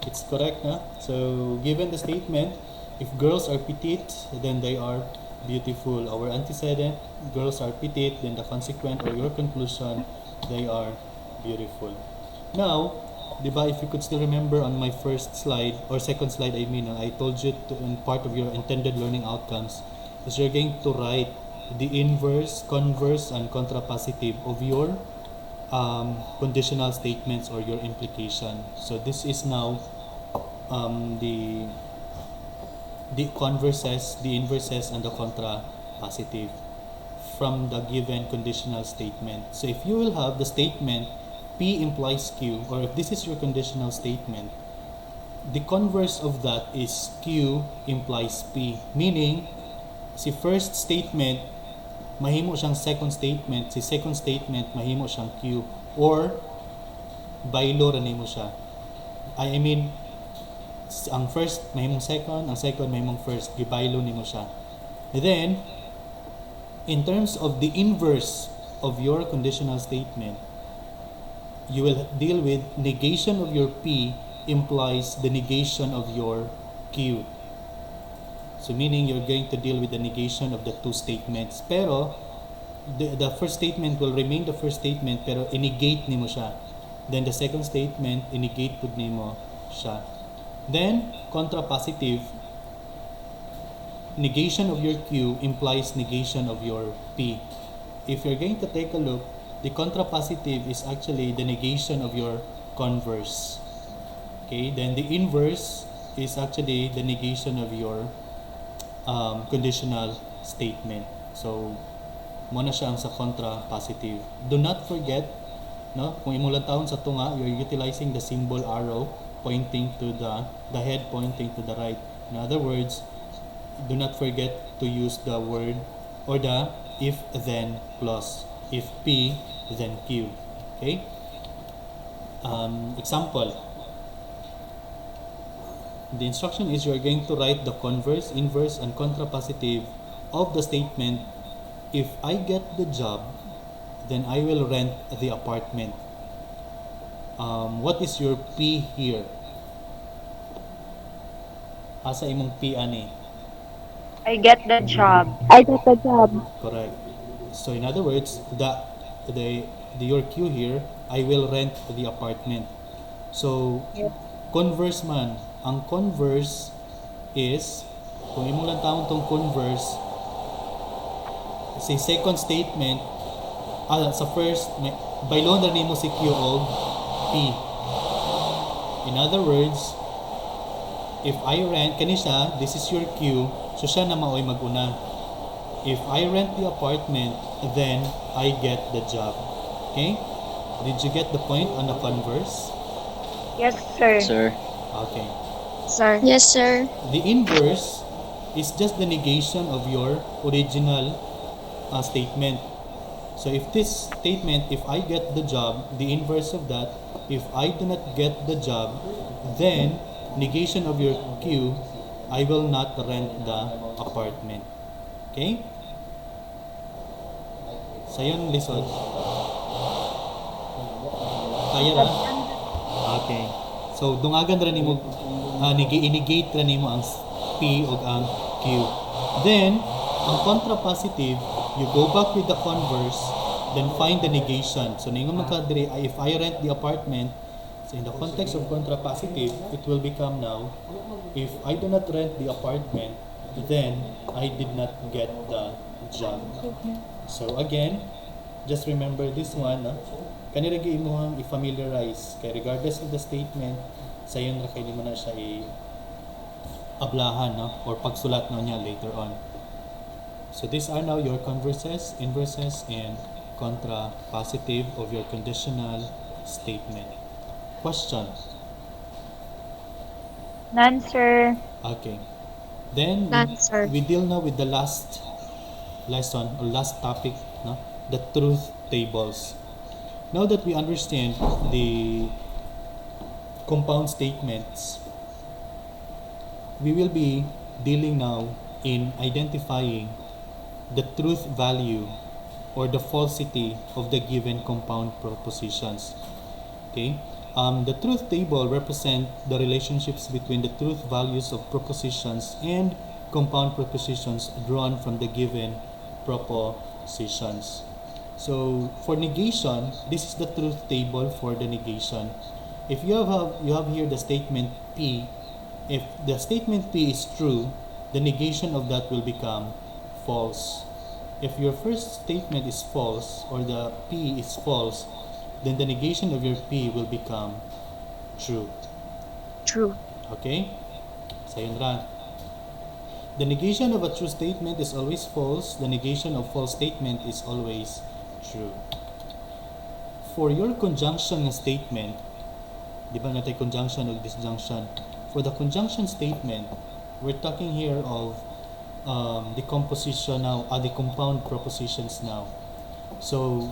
Speaker 1: It's correct, na? So, given the statement, if girls are petite, then they are beautiful. Our antecedent, girls are petite, then the consequent or your conclusion, they are beautiful. Now, diba, if you could still remember on my first slide, or second slide I mean, I told you to, in part of your intended learning outcomes, is you're going to write the inverse, converse, and contrapositive of your conditional statements or your implication. So this is now the converses, the inverses, and the contrapositive. from the given conditional statement. So if you will have the statement P implies Q, or if this is your conditional statement, the converse of that is Q implies P. Meaning, si first statement, mahimo siyang second statement, si second statement, mahimo siyang Q. Or, baylo ra nimo siya. I mean, ang first mahimong second, ang second mahimong first, gibaylo nimo siya. And then, in terms of the inverse of your conditional statement, you will deal with negation of your P implies the negation of your Q. So meaning you're going to deal with the negation of the two statements. Pero, the first statement will remain the first statement pero i-negate nimo siya. Then the second statement, i-negate pud nimo siya. Then, contrapositive, negation of your Q implies negation of your P. If you're going to take a look, the contrapositive is actually the negation of your converse. Okay, then the inverse is actually the negation of your conditional statement. So, muna siya ang sa contrapositive. Do not forget, no, kung imulang taon sa tunga, you're utilizing the symbol arrow pointing to the head pointing to the right. In other words, do not forget to use the word or the if then clause. If P, then Q. Okay? Example. The instruction is you are going to write the converse, inverse, and contrapositive of the statement, if I get the job, then I will rent the apartment. What is your P here? Asa imong P ani?
Speaker 2: I get the job.
Speaker 3: I got the job.
Speaker 1: Correct. So in other words, your Q here, I will rent the apartment. So converse man, ang converse is, kung imong lang taon tong converse, si second statement, sa first, baylon na nimo si Q og P. In other words, if I rent, kani siya, this is your Q, so siya na maoy maguna. If I rent the apartment, then I get the job. Okay? Did you get the point on the converse?
Speaker 2: Yes, sir.
Speaker 6: Sir.
Speaker 1: Okay.
Speaker 3: Sir.
Speaker 4: Yes, sir.
Speaker 1: The inverse is just the negation of your original statement. So if this statement, if I get the job, the inverse of that, if I do not get the job, then negation of your Q, I will not rent the apartment. Okay? Sayon lisod. Kaya ra? Okay. So dungagan ra nimo negate ra nimo ang P ug ang Q. Then ang contrapositive, you go back with the converse, then find the negation. So ningon man ka diri, if I rent the apartment, so in the context of contrapositive, it will become now, if I do not rent the apartment, then I did not get the job. So again, just remember this one, kanira gi imuhang i-familiarize kay regardless of the statement, sayon ra kay nimo na siya ablahan, no, or pagsulat na niya later on. So these are now your converses, inverses, and contrapositive of your conditional statement. Question?
Speaker 2: None, sir.
Speaker 1: Okay. Then
Speaker 3: None, sir.
Speaker 1: we deal now with the last lesson or last topic, no? The truth tables. Now that we understand the compound statements, we will be dealing now in identifying the truth value or the falsity of the given compound propositions. Okay? The truth table represents the relationships between the truth values of propositions and compound propositions drawn from the given propositions. So for negation, this is the truth table for the negation. If you have here the statement P, if the statement P is true, the negation of that will become false. If your first statement is false or the P is false, then the negation of your P will become true.
Speaker 3: True.
Speaker 1: Okay? Sayon ra. The negation of a true statement is always false. The negation of false statement is always true. For your conjunction nga statement, di ba natay conjunction o disjunction? For the conjunction statement, we're talking here of the composition now, the compound propositions now. So,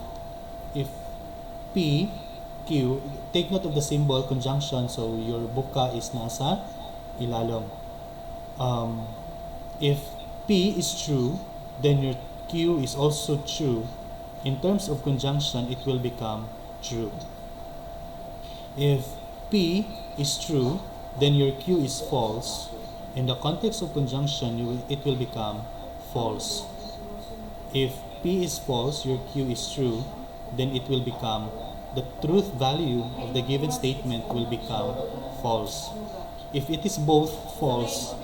Speaker 1: if P, Q, take note of the symbol conjunction, so your buka is nasa ilalom. If P is true, then your Q is also true. In terms of conjunction, it will become true. If P is true, then your Q is false. In the context of conjunction, it will become false. If P is false, your Q is true, then it will become, the truth value of the given statement will become false. If it is both false,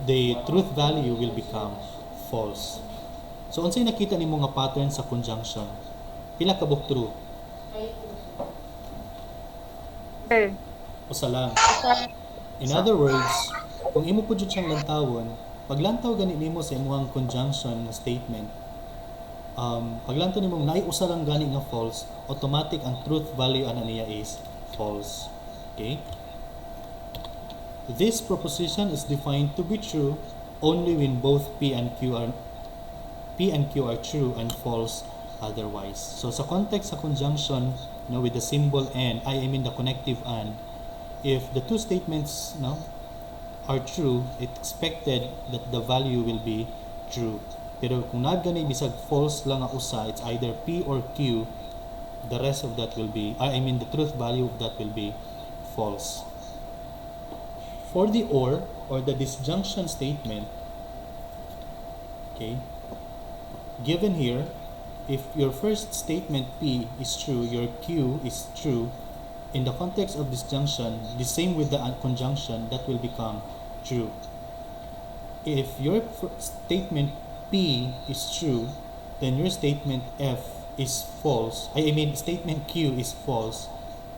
Speaker 1: the truth value will become false. So, unsay nakita nimo nga pattern sa conjunction? Pila ka buk true?
Speaker 2: Sir.
Speaker 1: Usa lang. In other words, kung imo pud jud siyang lantawon, paglantaw gani nimo sa imong conjunction nga statement, paglantaw nimo naay usa lang gani nga false, automatic ang truth value ana niya is false. Okay? This proposition is defined to be true only when both P and Q are true and false otherwise. So sa context sa conjunction, with the symbol and, I mean the connective and, if the two statements are true, it's expected that the value will be true. Pero kung gani bisag false lang ang usa, it's either P or Q, the rest of that will be, the truth value of that will be false. For the or the disjunction statement, okay, given here, if your first statement P is true, your Q is true, in the context of disjunction, the same with the conjunction, that will become true. If your statement P is true, then your statement F is false. Statement Q is false.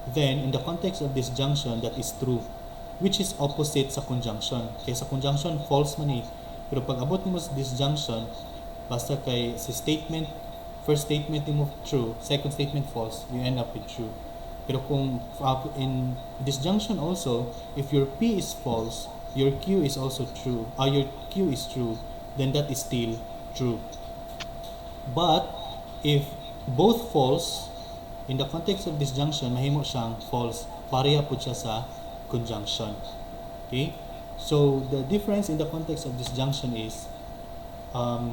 Speaker 1: Then, in the context of disjunction, that is true, which is opposite sa conjunction. Kaya sa conjunction, false man Pero pag abot mo sa disjunction, basta kay sa statement, first statement mo true, second statement false, you end up with true. Pero kung in disjunction also, if your P is false, your Q is also true, your Q is true, then that is still true. But if both false, in the context of disjunction, mahimo siyang false. Pareha po siya sa conjunction. Okay? So the difference in the context of disjunction is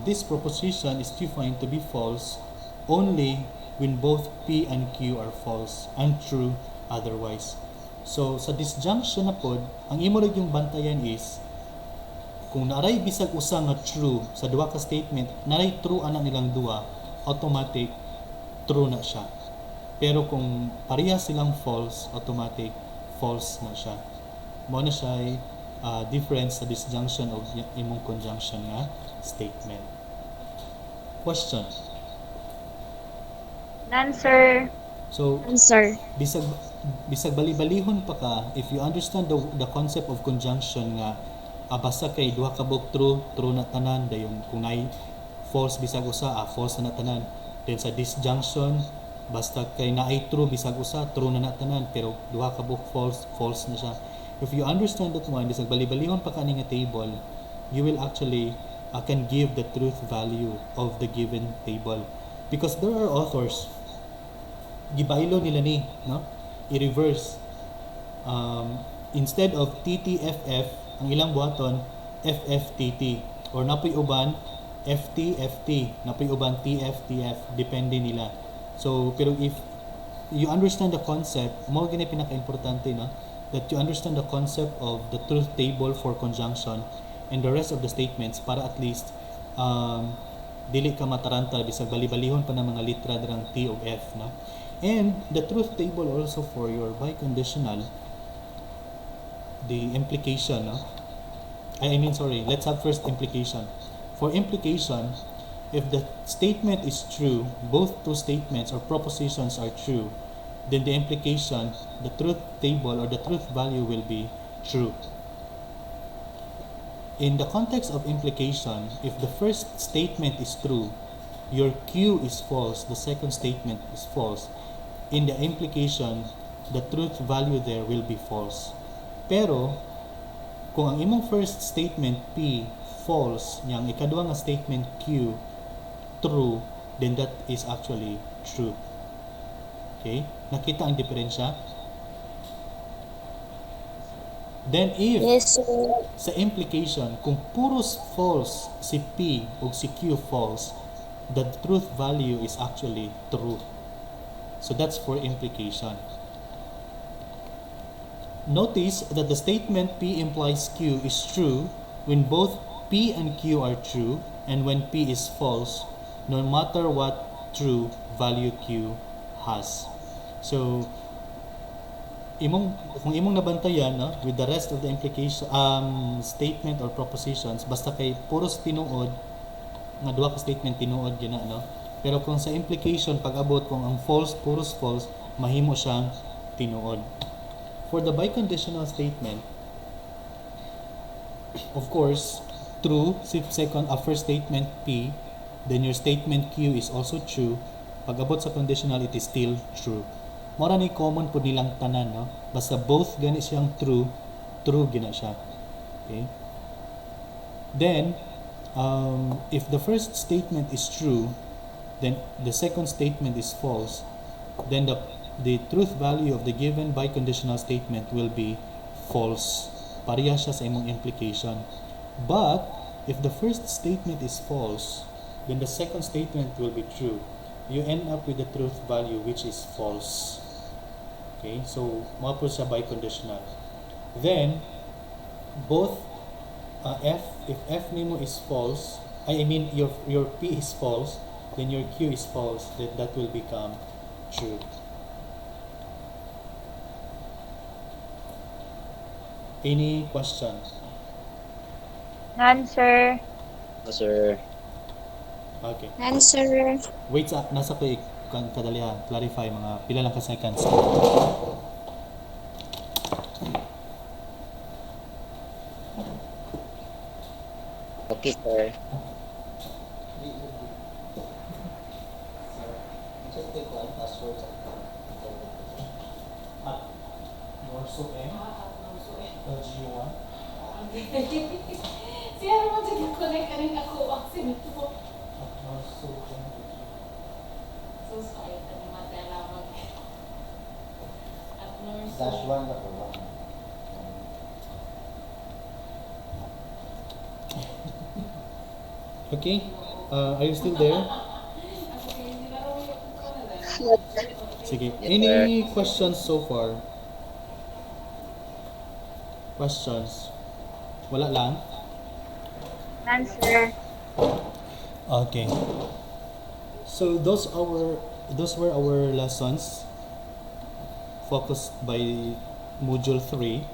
Speaker 1: this proposition is defined to be false only when both P and Q are false and true otherwise. So sa disjunction na pod, ang imo lang yung bantayan is kung naray bisag usa nga true sa duha ka statement, naray true ana nilang duha, automatic true na siya. Pero kung pareha silang false, automatic false na siya. Mo na siya difference sa disjunction of imong conjunction nga statement. Question.
Speaker 2: Answer.
Speaker 1: So,
Speaker 3: Answer.
Speaker 1: bisag bali-balihon pa ka, if you understand the concept of conjunction nga basta kay duha ka bug true na tanan, dayon kung nay false bisag usa, false na tanan. Then sa disjunction, basta kay naay true bisag usa, true na tanan, pero duha ka bug false na siya. If you understand that one, bisag bali-balihon pa ka nga table, you will actually can give the truth value of the given table. Because there are authors, gibaylo nila ni, i-reverse. Instead of TTFF, ang ilang buhaton, FFTT. Or napoy uban, FTFT. Napoy uban, TFTF. Depende nila. So, pero if you understand the concept, mo gani pinaka-importante, that you understand the concept of the truth table for conjunction and the rest of the statements para at least dili ka mataranta bisag bali-balihon pa ng mga litra dirang T o F, and the truth table also for your biconditional, the implication, let's have first implication. For implication, if the statement is true, both two statements or propositions are true, then the implication, the truth table or the truth value will be true. in the context of implication, if the first statement is true, your Q is false, the second statement is false. In the implication, the truth value there will be false. Pero, kung ang imong first statement P false, yang ikaduha nga statement Q true, then that is actually true. Okay? Nakita ang diferensya? Then if
Speaker 4: Yes, sir.
Speaker 1: sa implication, kung puros false si P o si Q false, the truth value is actually true. So that's for implication. Notice that the statement P implies Q is true when both P and Q are true, and when P is false, no matter what true value Q has. So, kung imong nabantayan, no, with the rest of the implication statement or propositions, basta kay puros tinuod nga duha ka statement tinuod gina, no, pero kung sa implication pag-abot kung ang false puros false, mahimo siyang tinuod. For the biconditional statement, of course, true si first statement P, then your statement Q is also true. Pag-abot sa conditional, it is still true. Mora ni common po nilang tanan, no? Basta both gani siyang true gina siya. Okay? Then, if the first statement is true, then the second statement is false, then the truth value of the given biconditional statement will be false. Pareha siya sa imong implication. But, if the first statement is false, then the second statement will be true. You end up with the truth value which is false. Okay, so mao po siya biconditional. Then both if F nimo is false, I mean your P is false, then your Q is false, then that will become true. Any questions?
Speaker 2: None, sir.
Speaker 6: Sir.
Speaker 1: Okay.
Speaker 4: Answer.
Speaker 1: Wait, nasa ko kadali ha, clarify mga pila lang ka seconds.
Speaker 6: Okay, sir.
Speaker 1: LG1.
Speaker 9: Siya naman sa connect ka rin ako ang sinito. So sorry, tani matala mag at nurse.
Speaker 10: Dash 1 na po ba?
Speaker 1: Okay, are you still there? Sige.
Speaker 6: Yes,
Speaker 1: Any questions so far? Questions? Wala lang?
Speaker 2: None, sir.
Speaker 1: Okay. So those were our lessons focused by module 3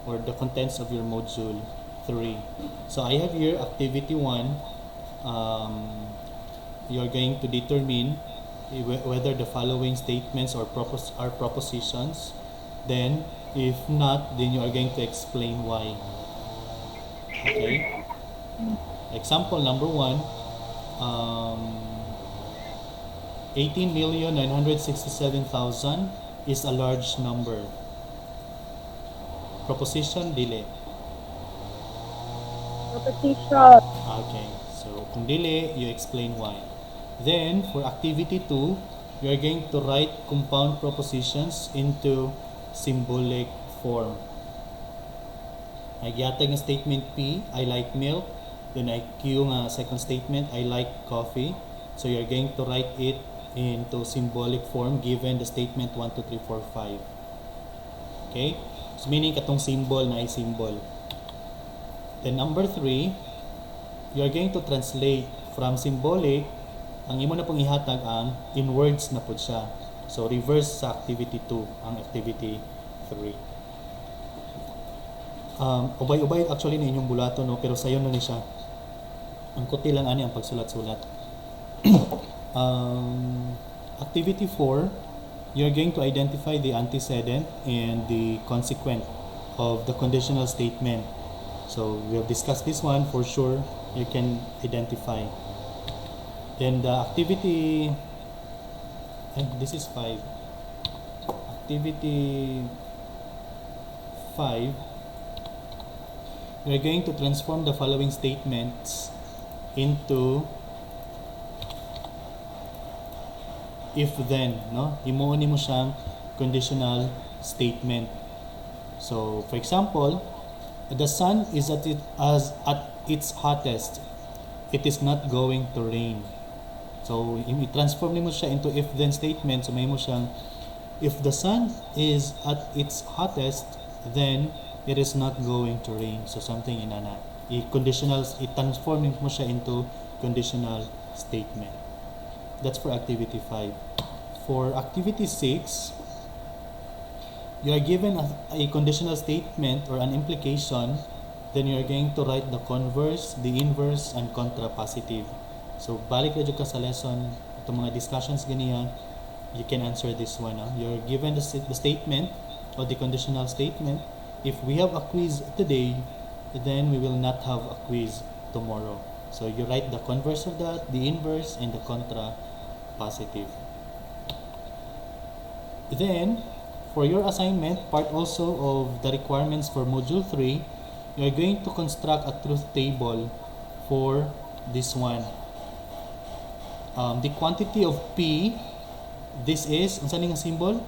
Speaker 1: or the contents of your module 3. So I have here activity 1. You're going to determine whether the following statements are propositions. Then if not, then you are going to explain why. Okay? Example number 1. 18,967,000 is a large number. Proposition, dili.
Speaker 2: Proposition.
Speaker 1: Okay, so kung dili, you explain why. Then, for activity 2, you are going to write compound propositions into symbolic form. Ay gihatag nga statement P, I like milk. Then I Q nga second statement, I like coffee. So you're going to write it into symbolic form given the statement 1, 2, 3, 4, 5. Okay? So meaning katong symbol na ay symbol. Then number 3, you're going to translate from symbolic, ang imo na pong ihatag ang in words na po siya. So reverse sa activity 2, ang activity 3. Ubay-ubay actually na inyong bulato, no? Pero sayo na ni siya. Ang kuti lang ani ang pagsulat-sulat. Activity 4, you're going to identify the antecedent and the consequent of the conditional statement. So we have discussed this one for sure. You can identify. Then the activity, this is 5. Activity 5, we are going to transform the following statements into if-then, no? Imuuni mo siyang conditional statement. So, for example, the sun is at its hottest. It is not going to rain. So, i-transform mo siya into if-then statement. So, may mo siyang, if the sun is at its hottest, then it is not going to rain. So, something inana. I-transform mo siya into conditional statement. That's for activity 5. For activity 6, you are given a conditional statement or an implication, then you are going to write the converse, the inverse, and contrapositive. So, balik na ka sa lesson, itong mga discussions ganiyan, you can answer this one. You're given the statement or the conditional statement. If we have a quiz today, then we will not have a quiz tomorrow. So, you write the converse of that, the inverse, and the contrapositive. Then, for your assignment, part also of the requirements for Module 3, you are going to construct a truth table for this one. The quantity of P, this is, unsan nga symbol?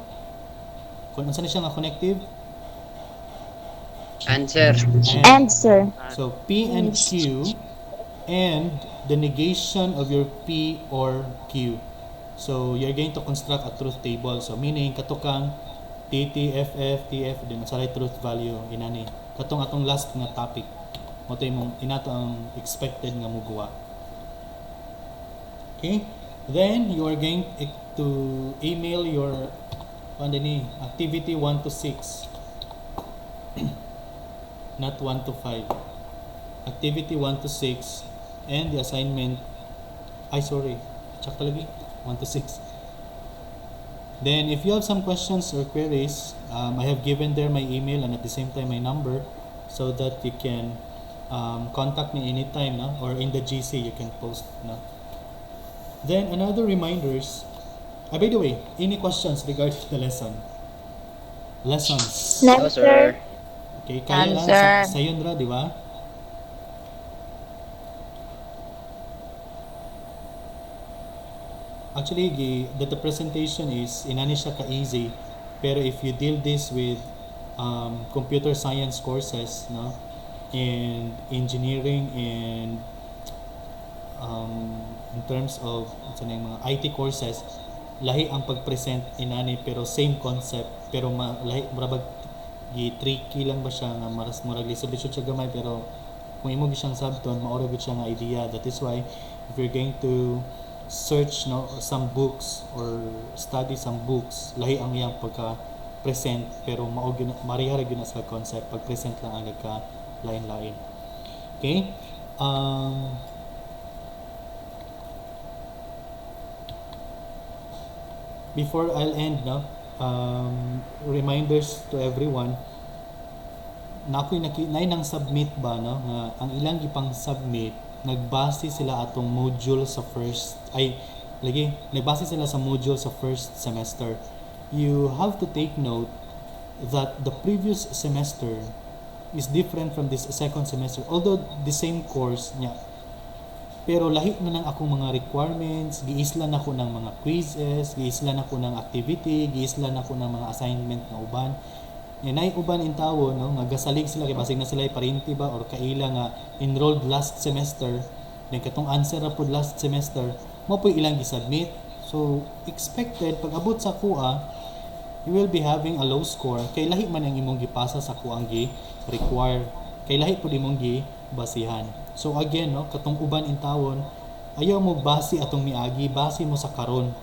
Speaker 1: Unsan siya nga connective?
Speaker 6: Answer.
Speaker 3: Answer.
Speaker 1: So, P and Q, and the negation of your P or Q. So, you're going to construct a truth table. So, meaning, katukang TT, FF, TF, din sa truth value, inani. Katong atong last nga topic. Moto imong inato ang expected nga muguwa. Okay? Then, you are going to email your activity 1 to 6. Not 1 to 5. Activity 1 to 6 and the assignment, check talaga 1 to 6. Then, if you have some questions or queries, I have given there my email and at the same time my number so that you can contact me anytime, no? Or in the GC you can post. No? Then, another reminders. By the way, any questions regarding the lesson? Lessons.
Speaker 6: No, sir.
Speaker 1: Okay, kaya lang sa Yundra, di ba? Actually, the presentation is inani siya ka-easy, pero if you deal this with computer science courses, no, and engineering and in terms of mga IT courses, lahi ang pag-present inani pero same concept, pero lahi murag tricky lang ba siya nga murag lisod siya gamay, pero kung imo siyang sabton maoro gud siya nga idea. That is why if you're going to search some books or study some books, lahi ang iyang pagka-present pero marihara gyud na sa concept, pag-present lang ang nagka lain-lain. Okay? Before I'll end, reminders to everyone, nakoy nang submit ba, no, nga ang ilang gipang submit nagbase sila atong module sa nagbase sila sa module sa first semester. You have to take note that the previous semester is different from this second semester, although the same course niya, pero lahi na ng akong mga requirements, giislan ako ng mga quizzes, giislan ako ng activity, giislan ako ng mga assignment na uban. Nay uban in tawo, no, nga gasalig sila kay basig na sila parinti ba or kaila nga enrolled last semester, then katong answer ra pud last semester, mo po ilang gi-submit. So expected pag abot sa kuha, you will be having a low score kay lahi man ang imong gipasa sa kuang gi-require, kay lahi pud imong gi-basihan. So again, no, katong uban in tawon, ayaw mo base atong miagi, base mo sa karon.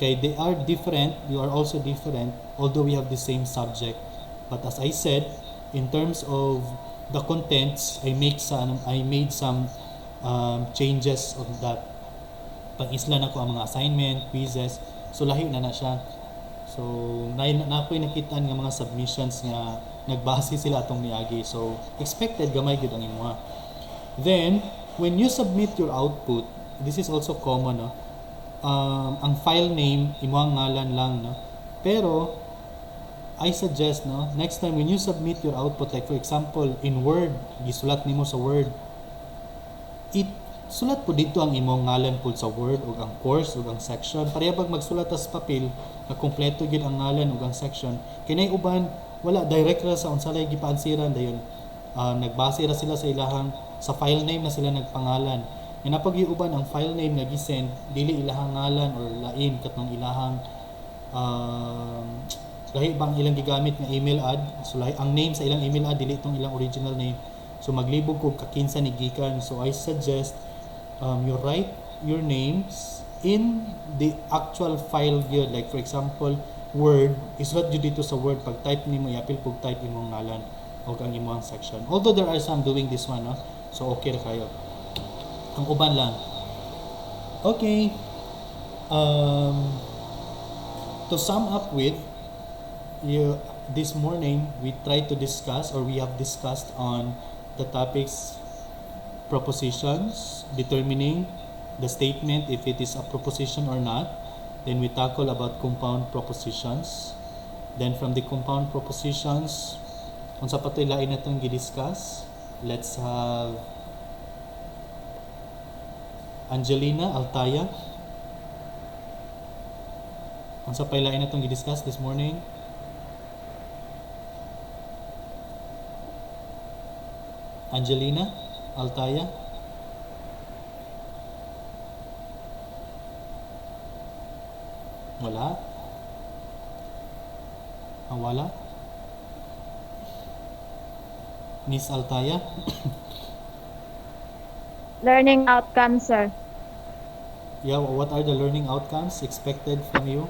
Speaker 1: Kay they are different, you are also different, although we have the same subject. But as I said, in terms of the contents, I made some changes on that. Pag-isla na ko ang mga assignment, quizzes, so lahi na siya. So na ako'y nakita nga mga submissions nga nagbase sila atong niagi. So expected gamay gyud ang imuha. Then when you submit your output, this is also common, no? Ang file name imuhang ngalan lang, no? Pero I suggest, no, next time when you submit your output, like for example in Word, gisulat nimo sa Word, sulat po dito ang imong ngalan po sa Word ug ang course ug ang section. Pareha pag magsulat sa papel na kompleto gyud ang ngalan ug ang section. Kinay uban wala direct ra sa unsa lay gipaansiran dayon. Nagbase ra sila sa ilahang sa file name na sila nagpangalan. And napag uban ang file name nga gisend dili ilahang ngalan or lain katong ilahang lahi bang ilang gigamit nga email ad. So lahi ang name sa ilang email ad dili itong ilang original name. So maglibog kog kakinsa ni gikan. So I suggest you write your names in the actual file gyud. Like for example, Word, isulat gyud dito sa Word, pag type nimo i-apil pug type imong ngalan o ang imong section. Although there are some doing this one, no? So okay ra kayo. Ang uban lang. Okay. To sum up with, this morning we tried to discuss, or we have discussed on the topics propositions, determining the statement if it is a proposition or not. Then we tackle about compound propositions. Then from the compound propositions, unsa pa to'y lain natong gidiscuss, let's have Angelina Altaya. Unsa pa lain natong gidiscuss this morning? Angelina Altaya. Wala? Wala? Miss Altaya?
Speaker 3: Learning outcomes, sir.
Speaker 1: Yeah, what are the learning outcomes expected from you?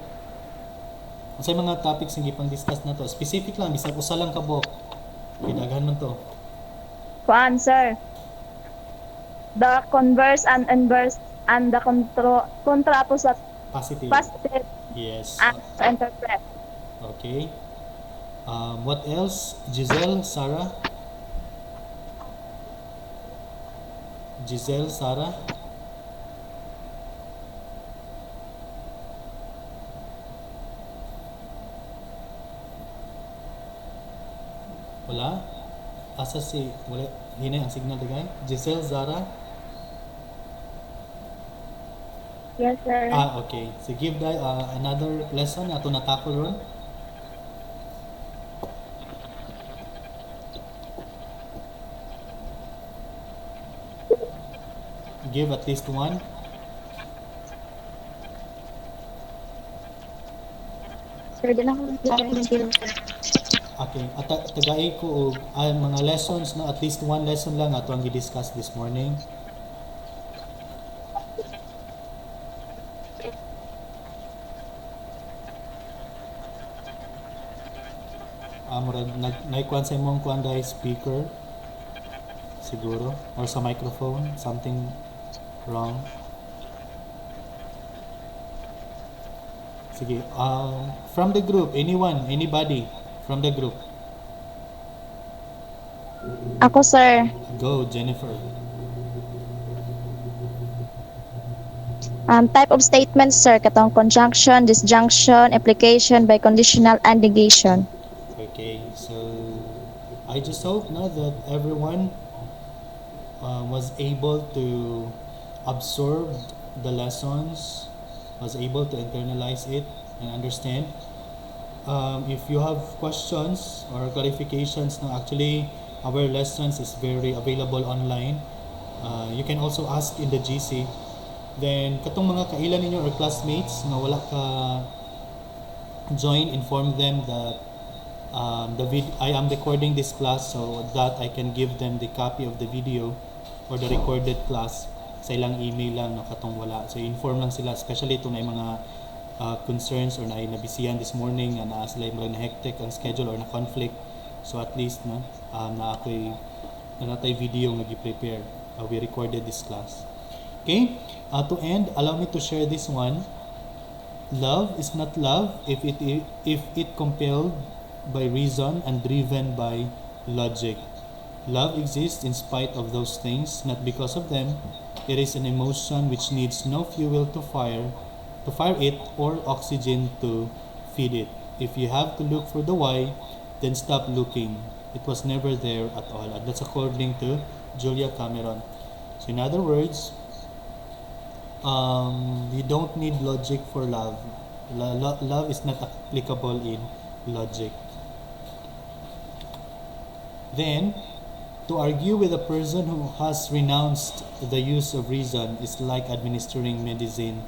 Speaker 1: Unsay mga topics nga gipang discuss na to? Specific lang, bisag usa lang kabok. Kidaghan man to.
Speaker 3: Kuan, sir. The converse and inverse and the contrapposite
Speaker 1: Positive.
Speaker 3: positive
Speaker 1: Yes.
Speaker 3: and interpret.
Speaker 1: Okay. What else? Giselle, Sarah? Giselle, Sarah? Wala? Asa si... Wala? Hinay ang signal dagay? Giselle, Zara?
Speaker 8: Yes, sir.
Speaker 1: Okay. So give that another lesson ato natakol ron. Give at least one.
Speaker 3: Sir, din ako
Speaker 1: Okay. At tagay ko og mga lessons, no, at least one lesson lang ato ang gi-discuss this morning. Murag naikuan sa imong kuan dahil speaker siguro or sa microphone, something wrong. Sige, from the group, anybody from the group,
Speaker 3: Ako, sir.
Speaker 1: go Jennifer.
Speaker 3: Type of statements, sir, katong conjunction, disjunction, application by conditional, and negation.
Speaker 1: Okay, so I just hope now that everyone was able to absorb the lessons, was able to internalize it and understand. If you have questions or clarifications, no, actually our lessons is very available online. You can also ask in the GC. Then katong mga kailan ninyo or classmates nga wala ka join, inform them that I am recording this class so that I can give them the copy of the video or the recorded class sa ilang email lang, no, katong wala. So inform lang sila, especially ito na yung mga concerns or nabisihan this morning na sila yung na hectic ang schedule or na conflict. So at least, no, na ako'y natay video nga gi-prepare. We recorded this class. Okay? To end, allow me to share this one. Love is not love if it compelled by reason and driven by logic. Love exists in spite of those things, not because of them. It is an emotion which needs no fuel to fire it or oxygen to feed it. If you have to look for the why, then stop looking. It was never there at all. And that's according to Julia Cameron. So in other words, you don't need logic for love. Love is not applicable in logic. Then, to argue with a person who has renounced the use of reason is like administering medicine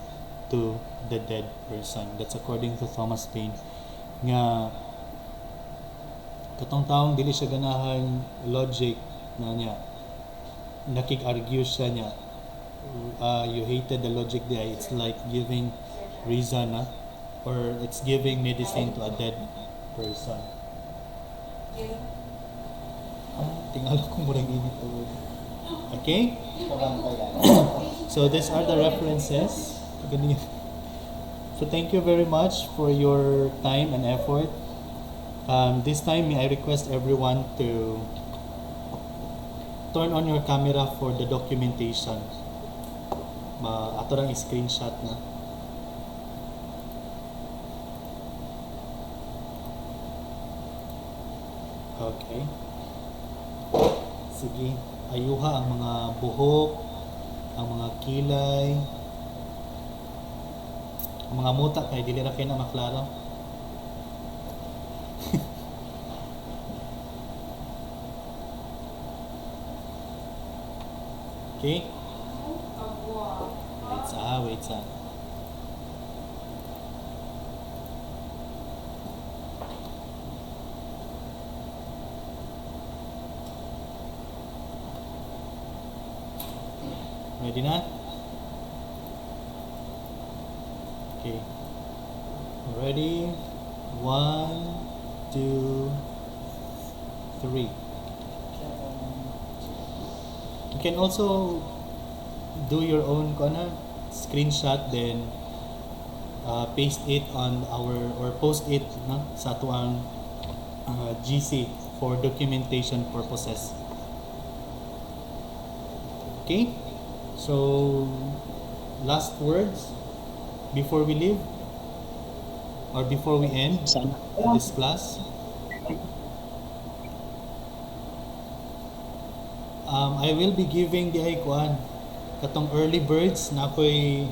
Speaker 1: to the dead person. That's according to Thomas Paine. Nga, katong taong dili siya ganahan logic na niya, nakig-argue siya niya, you hated the logic there. It's like giving reason, or it's giving medicine to a dead person. Tingala ko murang init. Okay? So these are the references. So thank you very much for your time and effort. This time, may I request everyone to turn on your camera for the documentation. Ato lang screenshot na. Okay. Sige, ayuha ang mga buhok, ang mga kilay, ang mga muta kay dili ra kay na maklaro. Okay? Wait sa. Ready na? Okay. Ready? 1, 2, 3. You can also do your own screenshot, then paste it on or post it sa atuang GC for documentation purposes. Okay? So, last words before we leave or before we end this class. I will be giving the katong early birds na ako'y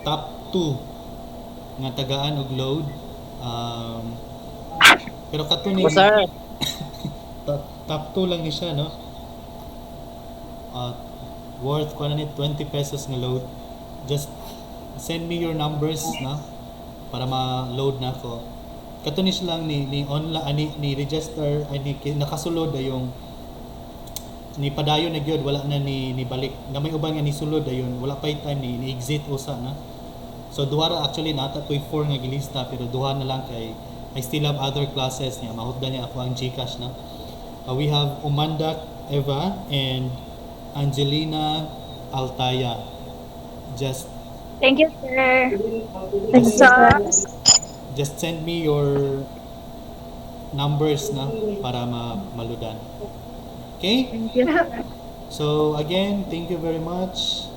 Speaker 1: top 2 nga tagaan og load. Pero kato ni top 2 lang ni siya, no? Worth 20 pesos nga load. Just send me your numbers na para ma-load na ko. Kato ni siya lang ni online ni register ay ni nakasulod yung ni padayon na gyud, wala na ni balik. Na may uban nga ni sulod ayon, wala pa time ni exit usa na. So duha ra actually nata ko'y 4 nga gilista, pero duha na lang kay I still have other classes niya. Mahutdan niya ako ang GCash na. We have Umanda Eva and Angelina Altaya. Just
Speaker 2: Thank you, sir.
Speaker 3: Thank you, sir.
Speaker 1: just send me your numbers na para maludan. Okay?
Speaker 2: Thank you.
Speaker 1: So again, thank you very much.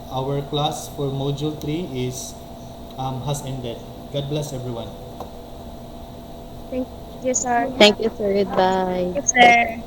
Speaker 1: Our class for module 3 is has ended. God bless everyone.
Speaker 3: Thank you, sir.
Speaker 8: Thank you, sir. Goodbye.
Speaker 2: Thank you, sir.